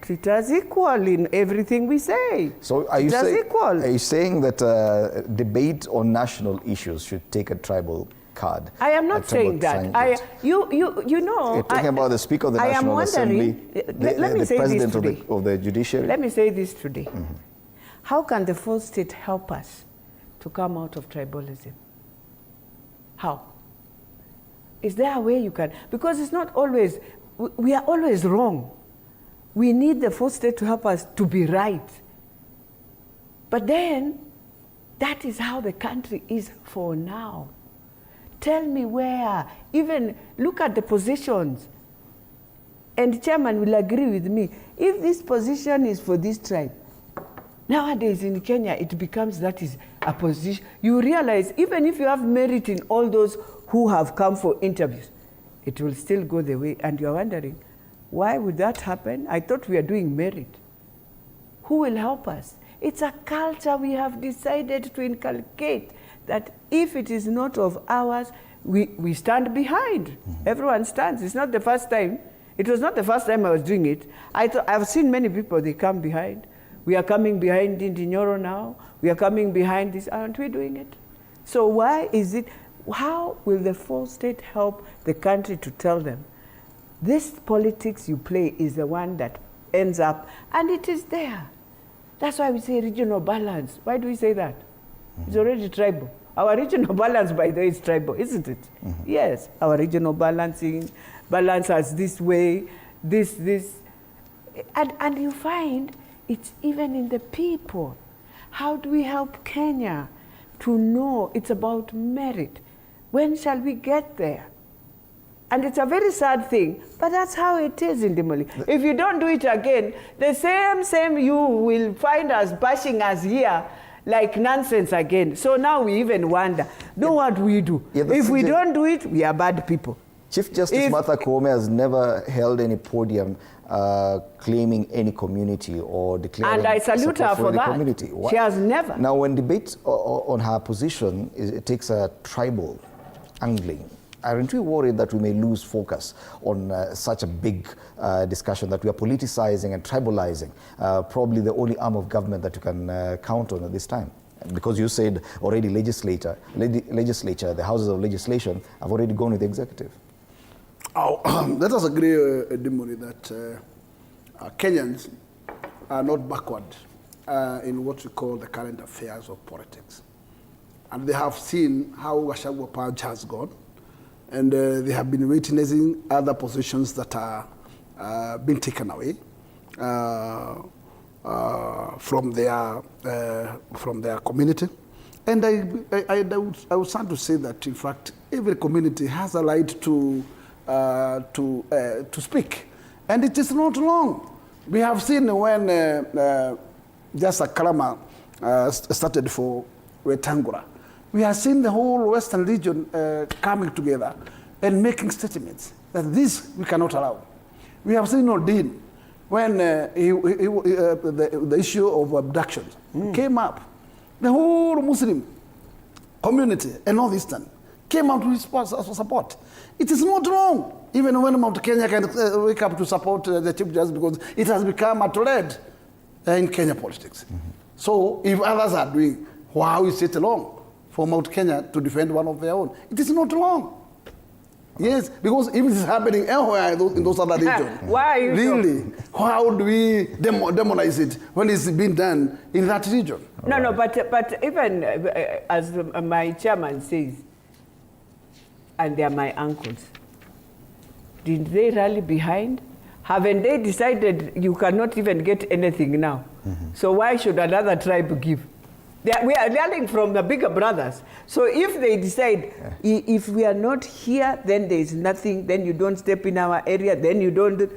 Treat us equal in everything we say. So are you saying that debate on national issues should take a tribal card? I am not saying that. You know. You're talking about the Speaker of the National Assembly, the President of the Judiciary. Let me say this today. How can the fourth state help us to come out of tribalism? How? Is there a way you can? Because it's not always, we are always wrong. We need the fourth state to help us to be right. But then, that is how the country is for now. Tell me where, even look at the positions. And Chairman will agree with me. If this position is for this tribe, nowadays in Kenya, it becomes that is a position. You realize, even if you have merit in all those who have come for interviews, it will still go the way. And you're wondering, why would that happen? I thought we are doing merit. Who will help us? It's a culture we have decided to inculcate that if it is not of ours, we stand behind. Everyone stands. It's not the first time. It was not the first time I was doing it. I've seen many people, they come behind. We are coming behind Indinyoro now. We are coming behind this. Aren't we doing it? So why is it, how will the fourth state help the country to tell them, this politics you play is the one that ends up, and it is there. That's why we say regional balance. Why do we say that? It's already tribal. Our regional balance, by the way, is tribal, isn't it? Yes, our regional balance us this way, this. And you find it's even in the people. How do we help Kenya to know it's about merit? When shall we get there? And it's a very sad thing, but that's how it is in Dimoli. If you don't do it again, the same you will find us bashing us here like nonsense again. So now we even wonder, know what we do? If we don't do it, we are bad people. Chief Justice Martha Koome has never held any podium claiming any community or declaring and I salute her for that. Community. She has never. Now, when debate on her position, it takes a tribal angling. Aren't we worried that we may lose focus on such a big discussion, that we are politicizing and tribalizing probably the only arm of government that you can count on at this time? Because you said already legislature, the houses of legislation have already gone with the executive. Let us agree, Dimori, that Kenyans are not backward in what we call the current affairs of politics. And they have seen how Gachagua Pouch has gone, and they have been witnessing other positions that are being taken away from their community. And I would stand to say that, in fact, every community has a right to speak, and it is not wrong. We have seen when just a Kalama started for Wetangula, we have seen the whole Western region coming together and making statements that this we cannot allow. We have seen Odin when the issue of abductions came up, the whole Muslim community and Northeastern came out with support. It is not wrong, even when Mount Kenya can wake up to support the Chief Justice, because it has become a thread in Kenya politics. So if others are doing, why is it wrong for Mount Kenya to defend one of their own? It is not wrong. Yes, because if it is happening elsewhere in those other regions, why are you really, how do we demonize it when it's been done in that region? No, but even as my chairman says, and they are my uncles, did they rally behind? Haven't they decided you cannot even get anything now? So why should another tribe give? We are learning from the bigger brothers. So if they decide, if we are not here, then there is nothing, then you don't step in our area, then you don't.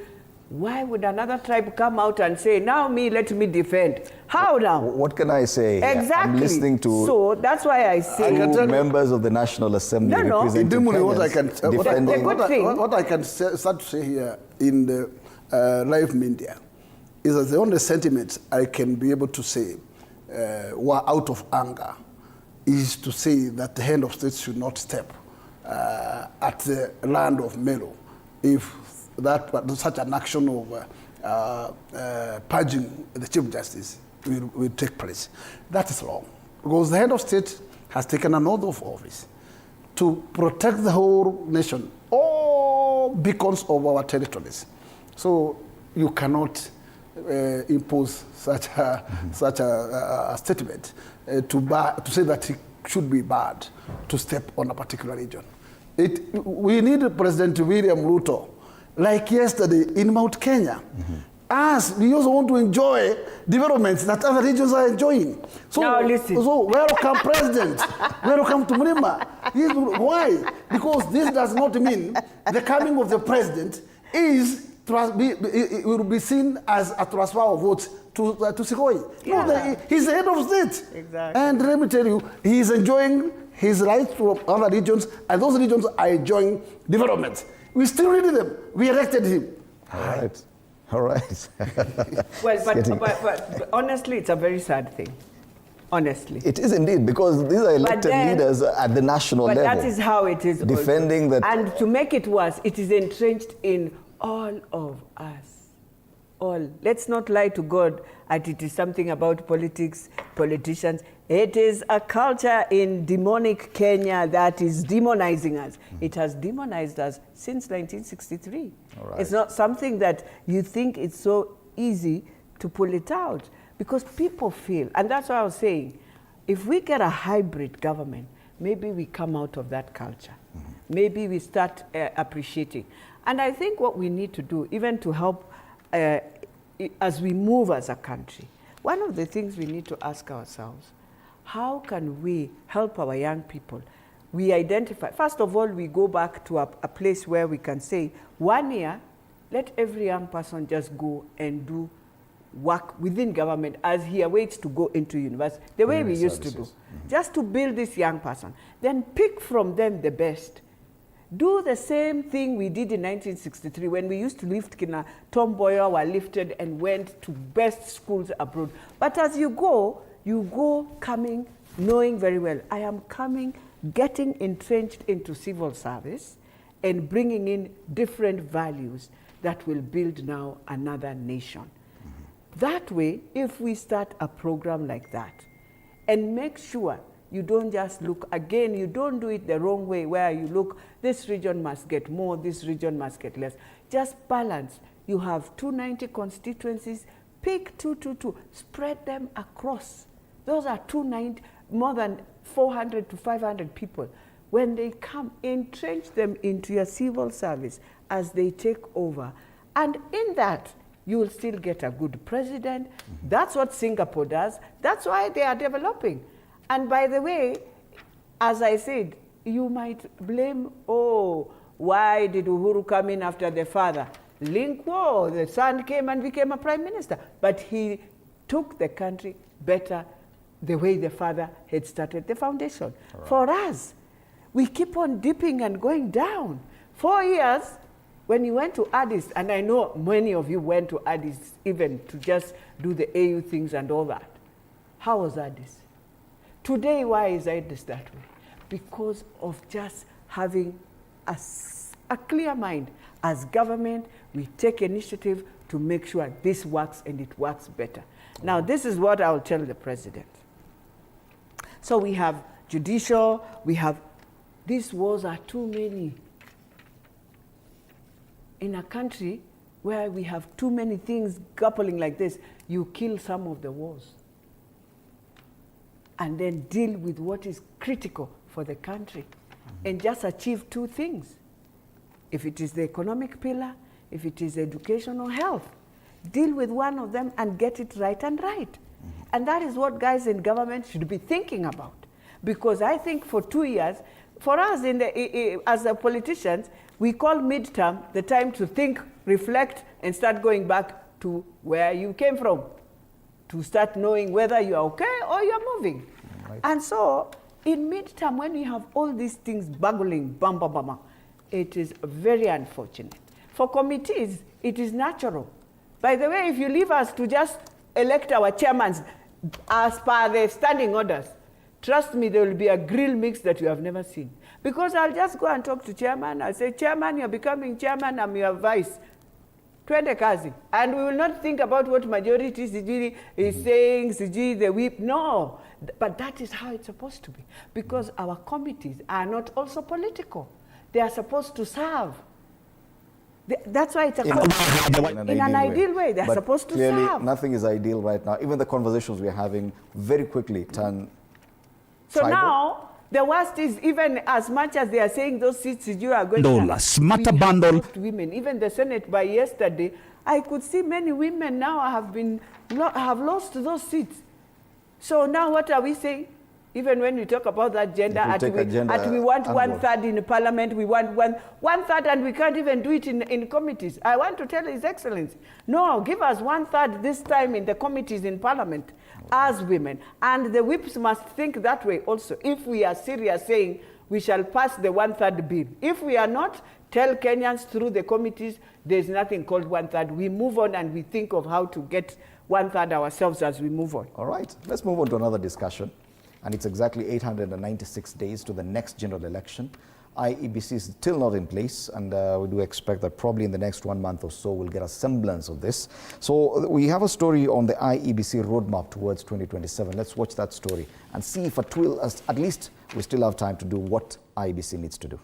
Why would another tribe come out and say, now let me defend? How now? What can I say? Exactly. I'm listening to so that's why I say members of the National Assembly representing what I can defending. What I can start to say here in the live media is that the only sentiment I can be able to say were out of anger is to say that the head of state should not step at the land of Meru if such an action of purging the Chief Justice will take place. That is wrong, because the head of state has taken an oath of office to protect the whole nation, all beacons of our territories. So you cannot impose such a statement to say that it should be bad to step on a particular region. We need President William Ruto, like yesterday in Mount Kenya. Us, we also want to enjoy developments that other regions are enjoying. So, now listen. So welcome, President. Welcome to Mlima. Yes, why? Because this does not mean the coming of the president will be seen as a transfer of votes to Sigoi. Yeah. No, he's the head of state. Exactly. And let me tell you, he's enjoying his rights from other regions, and those regions are enjoying development. We still need them. We elected him. All right. Well, but honestly, it's a very sad thing. Honestly. It is indeed, because these are elected leaders at the national level. But that is how it is. Defending that. And to make it worse, it is entrenched in all of us. All. Let's not lie to God that it is something about politics, politicians. It is a culture in demonic Kenya that is demonizing us. It has demonized us since 1963. Right. It's not something that you think it's so easy to pull it out, because people feel, and that's what I was saying, if we get a hybrid government, maybe we come out of that culture. Maybe we start appreciating. And I think what we need to do, even to help as we move as a country, one of the things we need to ask ourselves, how can we help our young people? We identify, first of all, we go back to a place where we can say, 1 year, let every young person just go and do work within government as he awaits to go into university, the way we used to do, just to build this young person. Then pick from them the best. Do the same thing we did in 1963 when we used to lift Kina. Tom Mboya were lifted and went to best schools abroad. But as you go coming, knowing very well, I am coming, getting entrenched into civil service and bringing in different values that will build now another nation. That way, if we start a program like that and make sure you don't just look, again, you don't do it the wrong way where you look, this region must get more, this region must get less. Just balance. You have 290 constituencies, pick 222, spread them across. Those are 290, more than 400 to 500 people. When they come, entrench them into your civil service as they take over. And in that, you will still get a good president. That's what Singapore does. That's why they are developing. And by the way, as I said, you might blame, why did Uhuru come in after the father? Linkwo, the son came and became a prime minister. But he took the country better the way the father had started the foundation. Right. For us, we keep on dipping and going down. 4 years, When you went to Addis, and I know many of you went to Addis even to just do the AU things and all that, how was Addis? Today, why is Addis that way? Because of just having a clear mind. As government, we take initiative to make sure this works and it works better. Now, this is what I'll tell the president. So we have judicial, we have, these wars are too many. In a country where we have too many things coupling like this, you kill some of the wars and then deal with what is critical for the country and just achieve two things. If it is the economic pillar, if it is education or health, deal with one of them and get it right and right. And that is what guys in government should be thinking about. Because I think for 2 years, for us as politicians, we call midterm the time to think, reflect, and start going back to where you came from, to start knowing whether you're okay or you're moving. Right. And so in midterm, when we have all these things bubbling, bam, it is very unfortunate. For committees, it is natural. By the way, if you leave us to just elect our chairmen as per the standing orders, trust me, there will be a grill mix that you have never seen. Because I'll just go and talk to chairman. I'll say, chairman, you're becoming chairman, I'm your vice. Twende kazi. And we will not think about what majority is saying, the whip. No. But that is how it's supposed to be. Because our committees are not also political. They are supposed to serve. That's why it's in an ideal way. They're supposed to clearly, serve. Nothing is ideal right now. Even the conversations we're having very quickly turn So tribal. now, the worst is even as much as they are saying those seats you are going Dola, smarter bundle. Women, even the Senate by yesterday, I could see many women now have lost those seats. So now what are we saying? Even when we talk about that gender, we want one-third in parliament, we want one-third, and we can't even do it in committees. I want to tell His Excellency, no, give us one-third this time in the committees in parliament as women. And the whips must think that way also. If we are serious saying we shall pass the one-third bill. If we are not, tell Kenyans through the committees, there's nothing called one-third. We move on and we think of how to get one-third ourselves as we move on. All right, let's move on to another discussion. And it's exactly 896 days to the next general election. IEBC is still not in place, and we do expect that probably in the next 1 month or so we'll get a semblance of this. So we have a story on the IEBC roadmap towards 2027. Let's watch that story and see if at least we still have time to do what IEBC needs to do.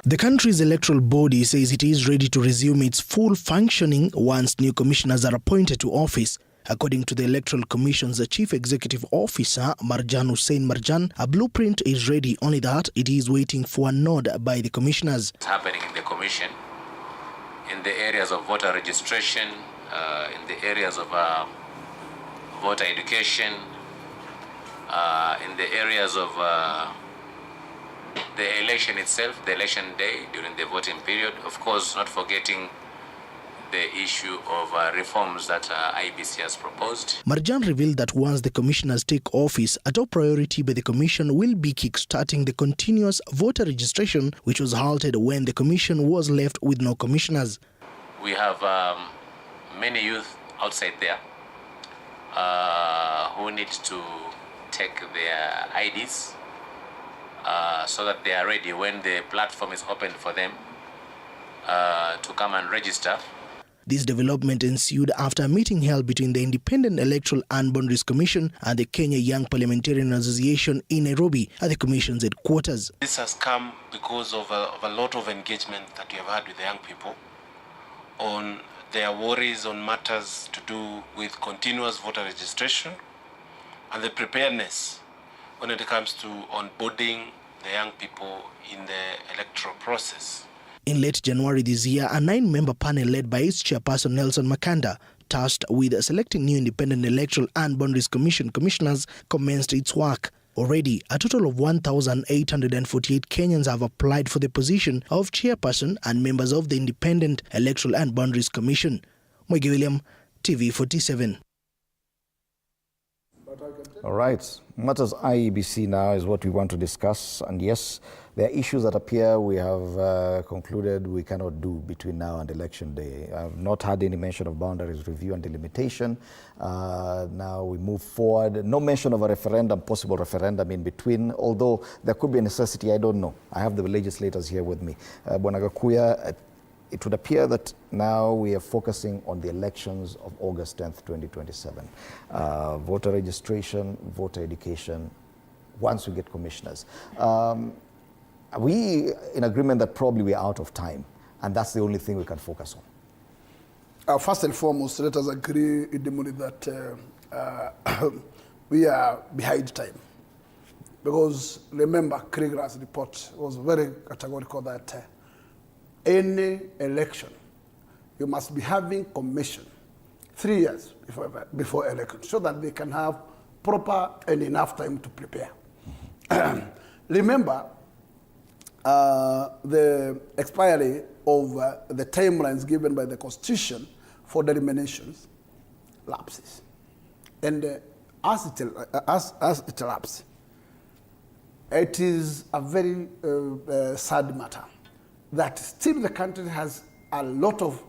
The country's electoral body says it is ready to resume its full functioning once new commissioners are appointed to office. According to the Electoral Commission's Chief Executive Officer, Marjan Hussein Marjan, a blueprint is ready, only that it is waiting for a nod by the commissioners. It's happening in the commission, in the areas of voter registration, in the areas of voter education, in the areas of the election itself, the election day during the voting period. Of course, not forgetting the issue of reforms that IEBC has proposed. Marjan revealed that once the commissioners take office, a top priority by the commission will be kick-starting the continuous voter registration, which was halted when the commission was left with no commissioners. We have many youth outside there who need to take their IDs so that they are ready when the platform is open for them to come and register. This development ensued after a meeting held between the Independent Electoral and Boundaries Commission and the Kenya Young Parliamentarian Association in Nairobi at the Commission's headquarters. This has come because of a lot of engagement that we have had with the young people on their worries on matters to do with continuous voter registration and the preparedness when it comes to onboarding the young people in the electoral process. In late January this year, a 9-member panel led by its chairperson Nelson Makanda, tasked with selecting new Independent Electoral and Boundaries Commission commissioners, commenced its work. Already, a total of 1,848 Kenyans have applied for the position of chairperson and members of the Independent Electoral and Boundaries Commission. Mwege William, TV 47. All right. Matters IEBC now is what we want to discuss. And yes, there are issues that appear we have concluded we cannot do between now and election day. I've not had any mention of boundaries review and delimitation. Now we move forward. No mention of a referendum, possible referendum in between, although there could be a necessity, I don't know. I have the legislators here with me. Bwana, it would appear that now we are focusing on the elections of August 10th, 2027. Voter registration, voter education, once we get commissioners. Are we in agreement that probably we're out of time and that's the only thing we can focus on? First and foremost, let us agree, Idimuli, that we are behind time. Because remember, Kriegler's report was very categorical that any election, you must be having commission 3 years before election so that they can have proper and enough time to prepare. Remember, the expiry of the timelines given by the Constitution for the eliminations lapses. And as it lapses, it is a very sad matter that still the country has a lot of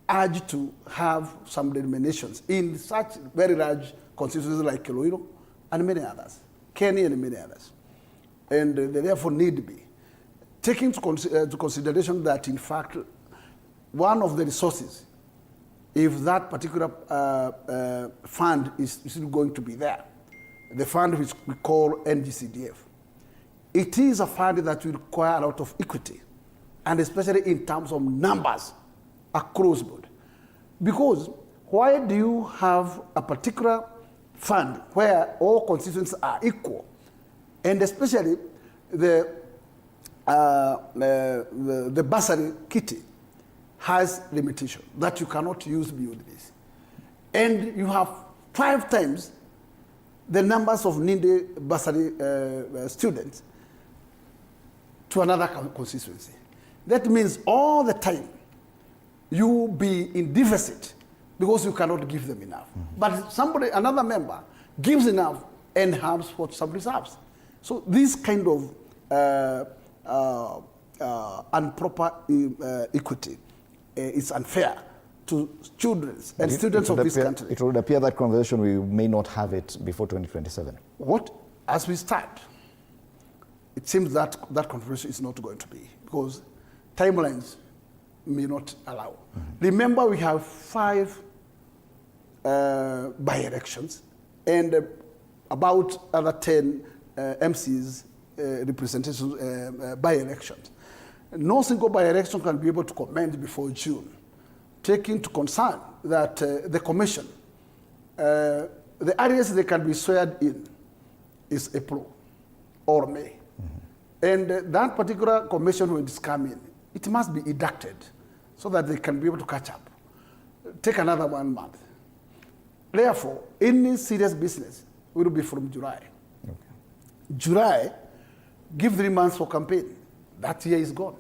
urge to have some eliminations in such very large constituencies like Kiloiro and many others, Kenya and many others. And they therefore need to be taking into consideration that, in fact, one of the resources, if that particular fund is still going to be there, the fund which we call NGCDF, it is a fund that will require a lot of equity, and especially in terms of numbers across board. Because why do you have a particular fund where all constituencies are equal, and especially the bursary kitty has limitation that you cannot use beyond this, and you have 5 times the numbers of needy bursary students to another constituency. That means all the time you be in deficit because you cannot give them enough. But another member gives enough and has what some reserves. So this kind of improper equity is unfair to children and students of this country. It would appear that conversation we may not have it before 2027. As we start, it seems that that conversation is not going to be, because timelines may not allow. Remember, we have 5 by-elections and about other 10 MCs representations by-elections. No single by-election can be able to commence before June, taking into concern that the commission, the areas they can be sweared in is April or May. And that particular commission, when it's coming, it must be inducted so that they can be able to catch up. Take another 1 month. Therefore, any serious business will be from July. Okay. July, give 3 months for campaign. That year is gone.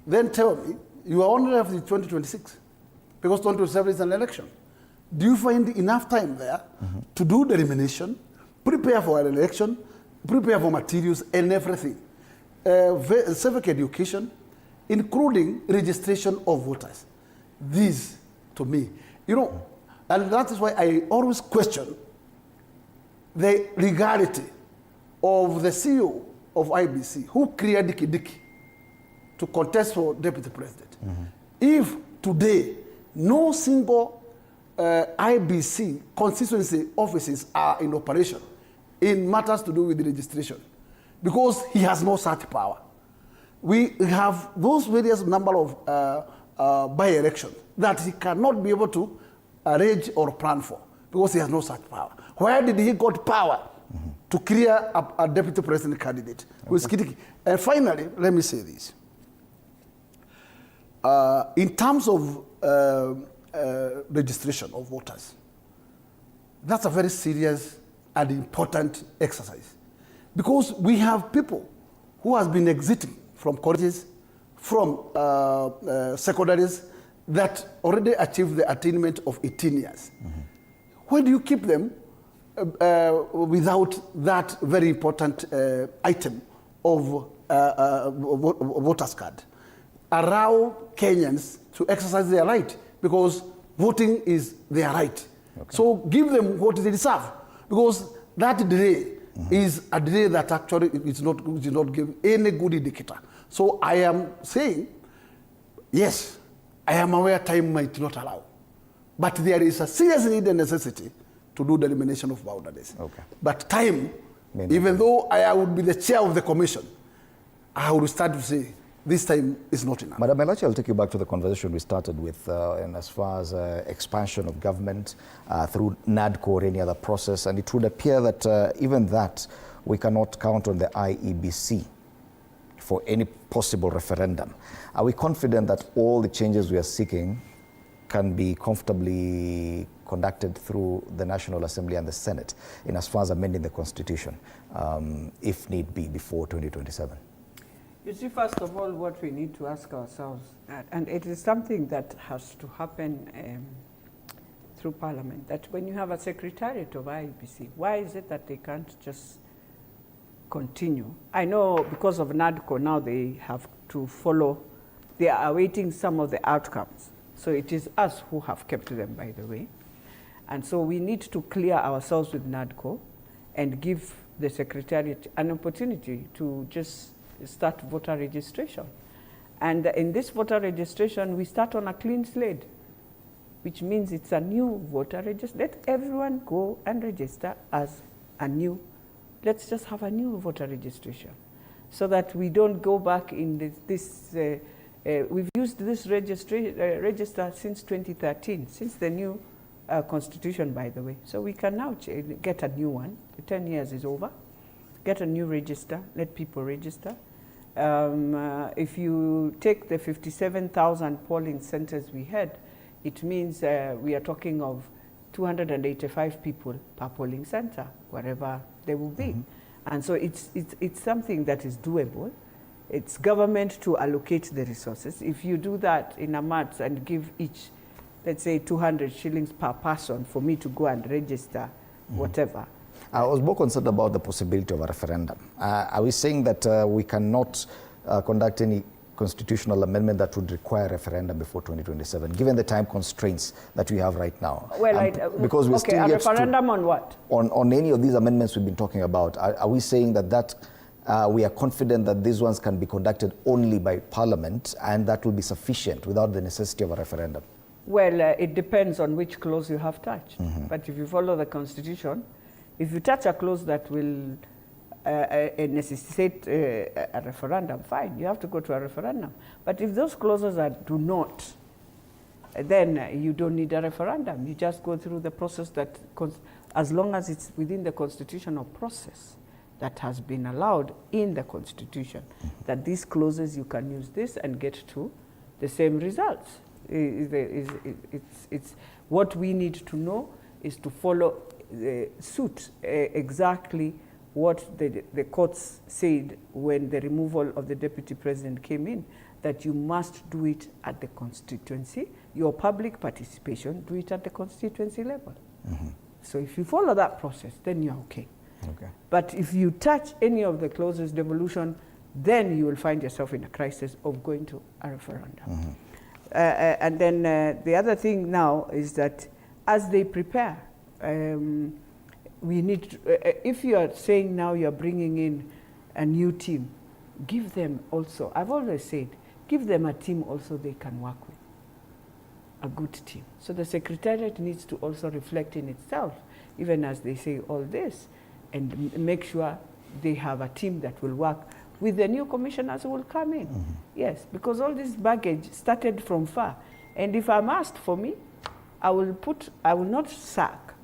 Then tell me, you are only left in 2026 because 2027 is an election. Do you find enough time there to do the elimination, prepare for an election, prepare for materials and everything? Civic education, including registration of voters. This, to me, and that is why I always question the legality of the CEO of IBC, who created Kindiki to contest for deputy president. If today no single IBC constituency offices are in operation in matters to do with the registration, because he has no such power. We have those various number of by-elections that he cannot be able to arrange or plan for because he has no such power. Where did he got power to clear a deputy president candidate who is Kindiki? And finally, let me say this. In terms of registration of voters, that's a very serious and important exercise, because we have people who has been exiting from colleges, from secondaries, that already achieved the attainment of 18 years. Why do you keep them without that very important item of voters card? Allow Kenyans to exercise their right, because voting is their right. Okay. So give them what they deserve, because that delay is a delay that actually is not give any good indicator. So I am saying, yes, I am aware time might not allow, but there is a serious need and necessity to do the elimination of boundaries. Okay. But time, even though I would be the chair of the commission, I would start to say, this time is not enough. Madam Elachi, I'll take you back to the conversation we started with, and as far as expansion of government through NADCO or any other process, and it would appear that even that, we cannot count on the IEBC for any possible referendum. Are we confident that all the changes we are seeking can be comfortably conducted through the National Assembly and the Senate in as far as amending the Constitution, if need be, before 2027? You see, first of all, what we need to ask ourselves, and it is something that has to happen through Parliament, that when you have a Secretariat of IEBC, why is it that they can't just continue? I know because of NADCO now they have to follow, they are awaiting some of the outcomes. So it is us who have kept them, by the way. And so we need to clear ourselves with NADCO and give the Secretariat an opportunity to just start voter registration. And in this voter registration, we start on a clean slate, which means it's a new voter registration. Let everyone go and register as a new, let's just have a new voter registration, so that we don't go back in we've used this register since 2013, since the new constitution, by the way. So we can now get a new one. The 10 years is over. Get a new register, let people register. If you take the 57,000 polling centers we had, it means we are talking of 285 people per polling center, wherever they will be. And so it's something that is doable. It's government to allocate the resources. If you do that in a month and give each, let's say, 200 shillings per person for me to go and register, whatever. I was more concerned about the possibility of a referendum. Are we saying that we cannot conduct any constitutional amendment that would require a referendum before 2027, given the time constraints that we have right now? Well, because we're still a yet referendum on what? On any of these amendments we've been talking about. Are we saying that we are confident that these ones can be conducted only by Parliament and that will be sufficient without the necessity of a referendum? Well, it depends on which clause you have touched. But if you follow the Constitution, if you touch a clause that will necessitate a referendum, fine, you have to go to a referendum. But if those clauses do not, then you don't need a referendum. You just go through the process that, as long as it's within the constitutional process that has been allowed in the Constitution, that these clauses, you can use this and get to the same results. It's what we need to know is to follow suit exactly what the courts said when the removal of the deputy president came in, that you must do it at the constituency. Your public participation, do it at the constituency level. So if you follow that process, then you're okay. But if you touch any of the clauses, devolution, then you will find yourself in a crisis of going to a referendum. And then the other thing now is that as they prepare, we need to, if you are saying now you're bringing in a new team, give them also, I've always said, give them a team also they can work with, a good team. So the Secretariat needs to also reflect in itself, even as they say all this, and make sure they have a team that will work with the new commissioners who will come in. Yes, because all this baggage started from far. And if I'm asked for me, I will not sack,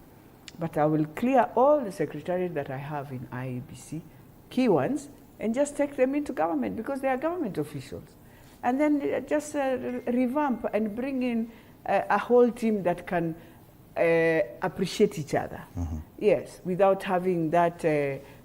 but I will clear all the secretariat that I have in IEBC, key ones, and just take them into government because they are government officials. And then just revamp and bring in a whole team that can appreciate each other. Yes, without having that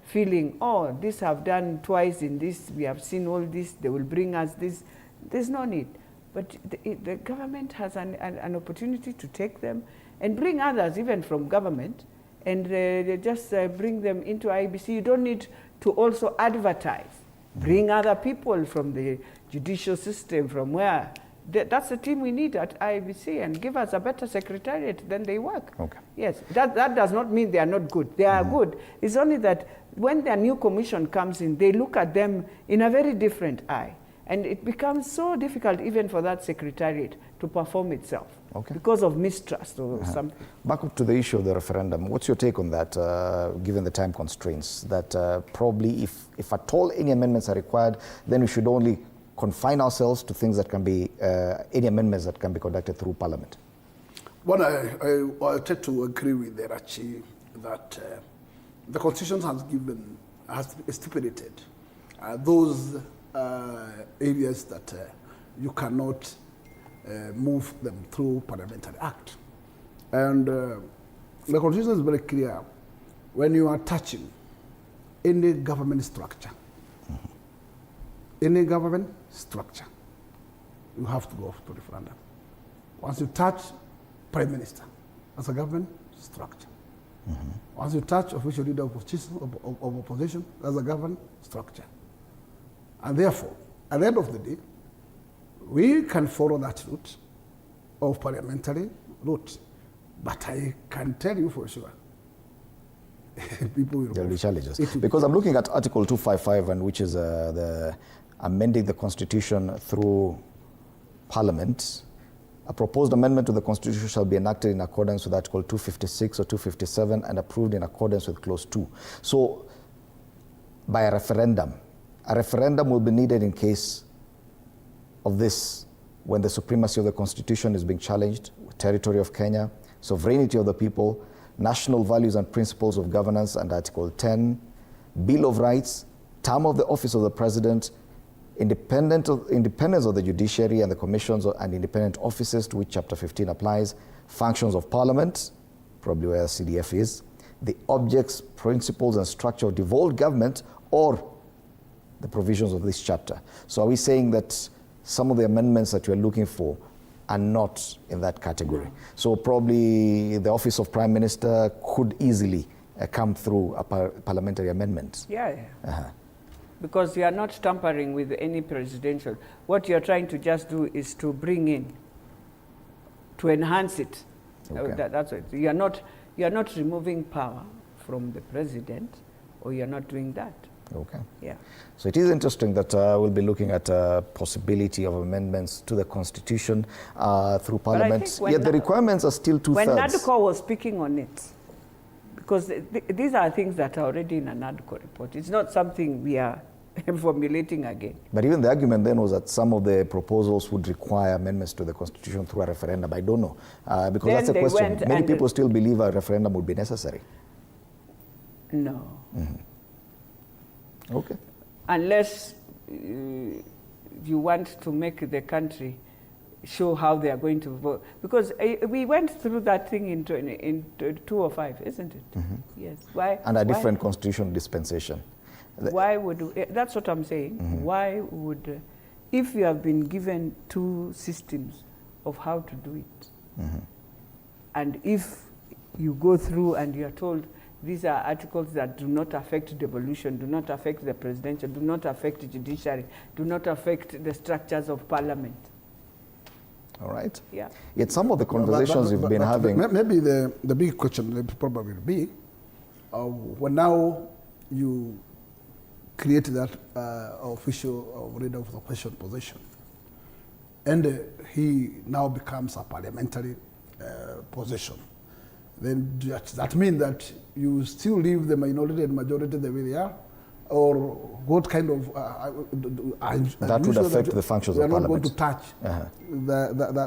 feeling, oh, this I've done twice in this, we have seen all this, they will bring us this. There's no need. But the government has an opportunity to take them and bring others even from government and just bring them into IBC. You don't need to also advertise. Bring other people from the judicial system, from where. That's the team we need at IBC, and give us a better secretariat, then they work. Okay. Yes, that does not mean they are not good. They are good. It's only that when their new commission comes in, they look at them in a very different eye. And it becomes so difficult even for that secretariat to perform itself because of mistrust or something. Back up to the issue of the referendum. What's your take on that, given the time constraints? That probably if at all any amendments are required, then we should only confine ourselves to things that can be, any amendments that can be conducted through Parliament. Well, I tend to agree with Derachi that the Constitution has stipulated those areas that you cannot move them through Parliamentary Act. And the Constitution is very clear when you are touching any government structure, any government structure, you have to go to referendum. Once you touch Prime Minister as a government structure, once you touch official leader of opposition as a government structure, and therefore, at the end of the day, we can follow that route of parliamentary route. But I can tell you for sure, people will... There will be challenges. Because I'm looking at Article 255, and which is the amending the Constitution through Parliament. A proposed amendment to the Constitution shall be enacted in accordance with Article 256 or 257 and approved in accordance with Clause 2. So, by a referendum will be needed in case of this, when the supremacy of the Constitution is being challenged, territory of Kenya, sovereignty of the people, national values and principles of governance, and Article 10, Bill of Rights, term of the office of the President, independence of the judiciary and the commissions and independent offices to which Chapter 15 applies, functions of Parliament, probably where CDF is, the objects, principles, and structure of devolved government, or the provisions of this chapter. So are we saying that some of the amendments that you're looking for are not in that category? So probably the office of Prime Minister could easily come through a parliamentary amendment. Yeah. Because you are not tampering with any presidential. What you're trying to just do is to bring in, to enhance it. That's it. You are not removing power from the president, or you're not doing that. Okay. Yeah. So it is interesting that we'll be looking at a possibility of amendments to the Constitution through Parliament. Yet the requirements are still two-thirds. When NADCO was speaking on it, because these are things that are already in a NADCO report. It's not something we are formulating again. But even the argument then was that some of the proposals would require amendments to the Constitution through a referendum. I don't know, because then that's a question. Many people still believe a referendum would be necessary. No. Okay. Unless you want to make the country show how they are going to vote. Because we went through that thing in 205, isn't it? Yes. Why? And a different constitutional dispensation. Why would, that's what I'm saying. Why would, if you have been given two systems of how to do it, and if you go through and you are told these are articles that do not affect devolution, do not affect the presidential, do not affect the judiciary, do not affect the structures of Parliament. All right. Yeah. Yet some of the conversations we've been having... Maybe the big question probably will be, when now you create that official leader of the opposition position, and he now becomes a parliamentary position, then does that mean that you still leave the minority and majority the way they are? Or what kind of... that would affect the functions of Parliament. We are not going to touch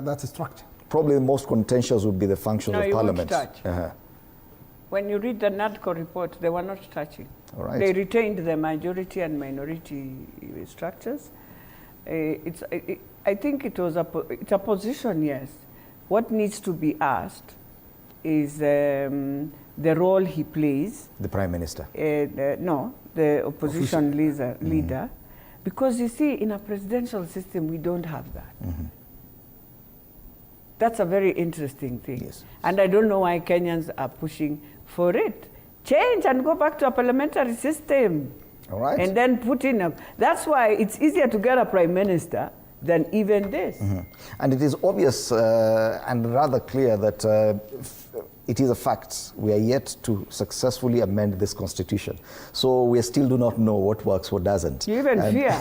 that structure. Probably the most contentious would be the functions of Parliament. No, you won't touch. When you read the NADCO report, they were not touching. All right. They retained the majority and minority structures. I think it's a position, yes. What needs to be asked is the role he plays. The Prime Minister? No, the opposition leader. Because you see, in a presidential system, we don't have that. That's a very interesting thing. Yes. And I don't know why Kenyans are pushing for it. Change and go back to a parliamentary system. All right. And then put in a... That's why it's easier to get a prime minister than even this. And it is obvious and rather clear that it is a fact. We are yet to successfully amend this constitution. So we still do not know what works, what doesn't. You even fear.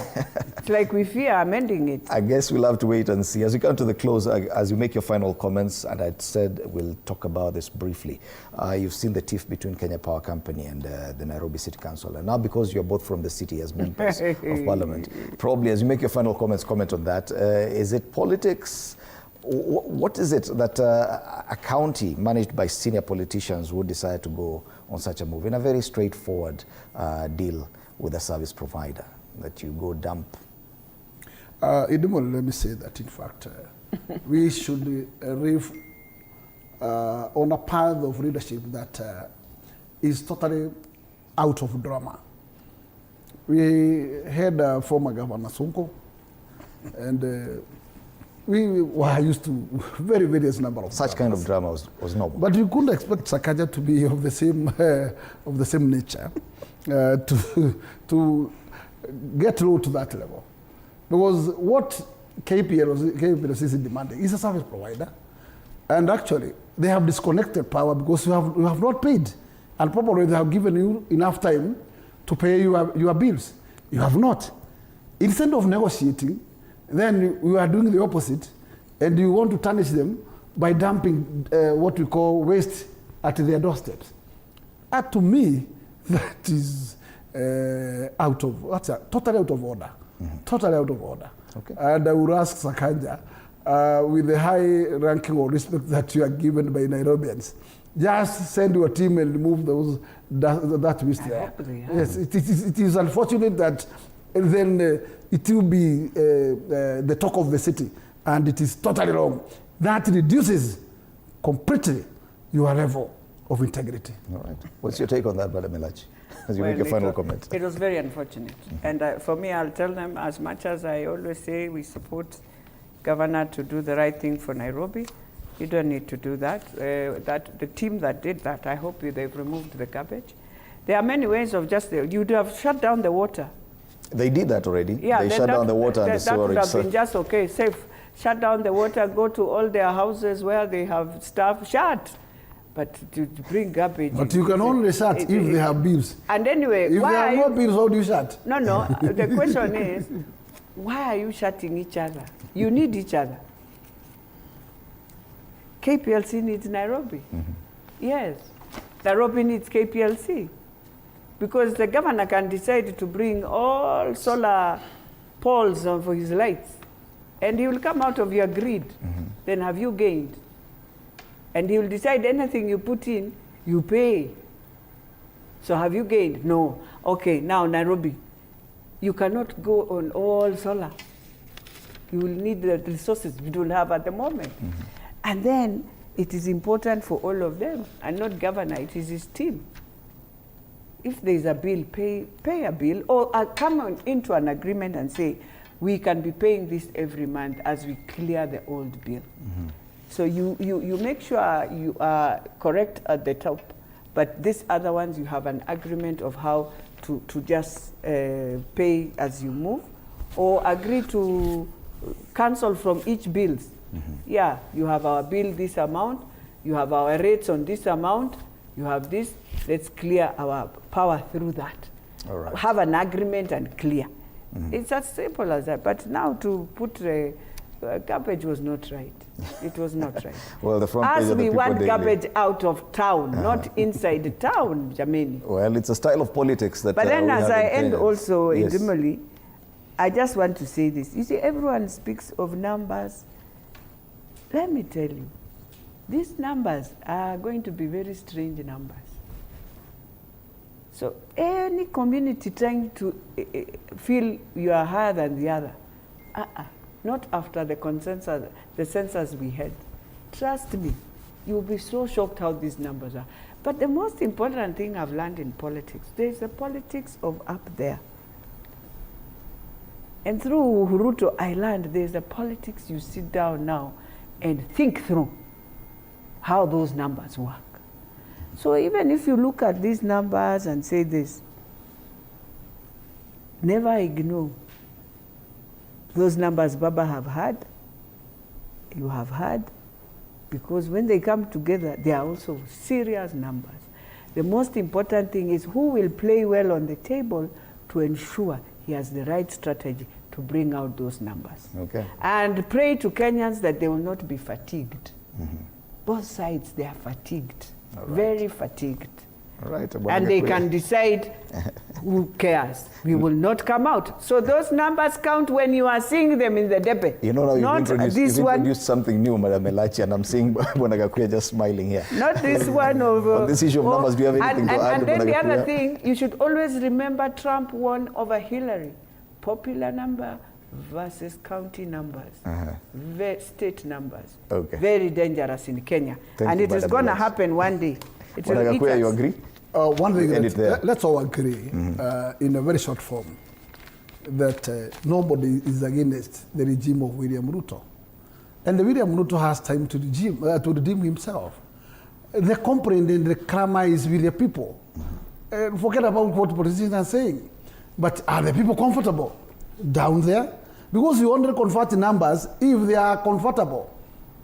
It's like we fear amending it. I guess we'll have to wait and see. As we come to the close, as you make your final comments, and I'd said we'll talk about this briefly. You've seen the tiff between Kenya Power Company and the Nairobi City Council. And now because you're both from the city as members of Parliament, probably as you make your final comments, comment on that. Is it politics? What is it that a county managed by senior politicians would decide to go on such a move in a very straightforward deal with a service provider, that you go dump? Let me say that, in fact, we should live on a path of leadership that is totally out of drama. We had former Governor Sonko, and we were used to various number of such kind of drama was normal. But you couldn't expect Sakaja to be of the same nature to get low to that level, because what KPLC is demanding is a service provider, and actually they have disconnected power because you have not paid, and probably they have given you enough time to pay your bills. You have not. Instead of negotiating, then you are doing the opposite, and you want to tarnish them by dumping what we call waste at their doorsteps. To me, that is totally out of order. Totally out of order. Okay. And I would ask Sakanja, with the high ranking or respect that you are given by Nairobians, just send your team and remove that waste there. Yes, it is unfortunate that then it will be the talk of the city, and it is totally wrong. That reduces completely your level of integrity. All right. What's your take on that, Brother Melachi, as you make your final comment? It was very unfortunate. And for me, I'll tell them, as much as I always say we support Governor to do the right thing for Nairobi, you don't need to do that. The team that did that, I hope they've removed the garbage. There are many ways of you'd have shut down the water. They did that already. Yeah, they shut down the water and the sewerage. That would have been just okay, safe. Shut down the water, go to all their houses where they have stuff, shut. But to bring garbage... But you can only shut if they have bills. And anyway, if why they have no bills, how do you shut? No, the question is, why are you shutting each other? You need each other. KPLC needs Nairobi. Yes, Nairobi needs KPLC. Because the governor can decide to bring all solar poles for his lights, and he will come out of your grid. Then have you gained? And he will decide anything you put in, you pay. So have you gained? No. Okay, now Nairobi, you cannot go on all solar. You will need the resources we don't have at the moment. And then it is important for all of them, and not governor, it is his team. If there is a bill, pay a bill, or come into an agreement and say, we can be paying this every month as we clear the old bill. So you make sure you are correct at the top, but these other ones, you have an agreement of how to just pay as you move, or agree to cancel from each bills. Yeah, you have our bill this amount, you have our rates on this amount, you have this, let's clear our power through that. All right. Have an agreement and clear. It's as simple as that. But now to put garbage was not right. It was not right. Well, the front page As of the we People want Daily. garbage out of town, not inside the town, Jameni. Well, it's a style of politics that But then we as have I in end Kenya. also Yes. in Dimoli, I just want to say this. You see, everyone speaks of numbers. Let me tell you, these numbers are going to be very strange numbers. So any community trying to feel you are higher than the other, not after the census we had. Trust me, you'll be so shocked how these numbers are. But the most important thing I've learned in politics, there's the politics of up there. And through Ruto, I learned there's a politics you sit down now and think through how those numbers work. So even if you look at these numbers and say this, never ignore those numbers Baba have had, you have had, because when they come together, they are also serious numbers. The most important thing is who will play well on the table to ensure he has the right strategy to bring out those numbers. Okay. And pray to Kenyans that they will not be fatigued. Both sides, they are fatigued, very fatigued. All right. And they can decide who cares. We will not come out. So those numbers count when you are seeing them in the debate. You know, now not you've introduced something new, Madam Elachi, and I'm seeing Bwana Gakuya just smiling here. Not this one of... On this issue of numbers, do you have anything to add? And then the other thing, you should always remember Trump won over Hillary. Popular number versus county numbers, state numbers. Okay. Very dangerous in Kenya. And it is going to happen one day. It will eat Gakuya, us. you agree? One thing, let's all agree in a very short form that nobody is against the regime of William Ruto. And William Ruto has time to redeem himself. The complaint and the clamor is with the people. Forget about what politicians are saying. But are the people comfortable down there? Because you only convert numbers if they are comfortable.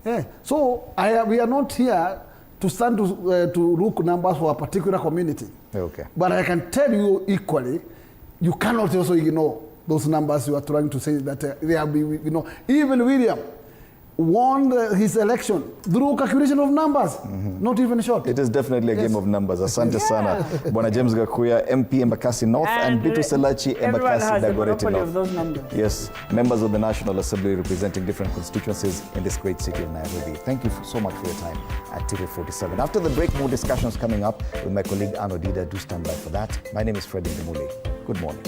Yeah. So we are not here to stand to look numbers for a particular community. Okay. But I can tell you equally, you cannot also ignore those numbers you are trying to say that they have been, you know, even William won his election through calculation of numbers, not even short. It is definitely a game of numbers. Asante sana. Bwana James Gakuya, MP Embakasi North, and Bitu Selachi, Embakasi Dagoretti North. Of those numbers. Yes, members of the National Assembly representing different constituencies in this great city of Nairobi. Thank you so much for your time at TV47. After the break, more discussions coming up with my colleague Arno Dida. Do stand by for that. My name is Freddie Ndimuli. Good morning.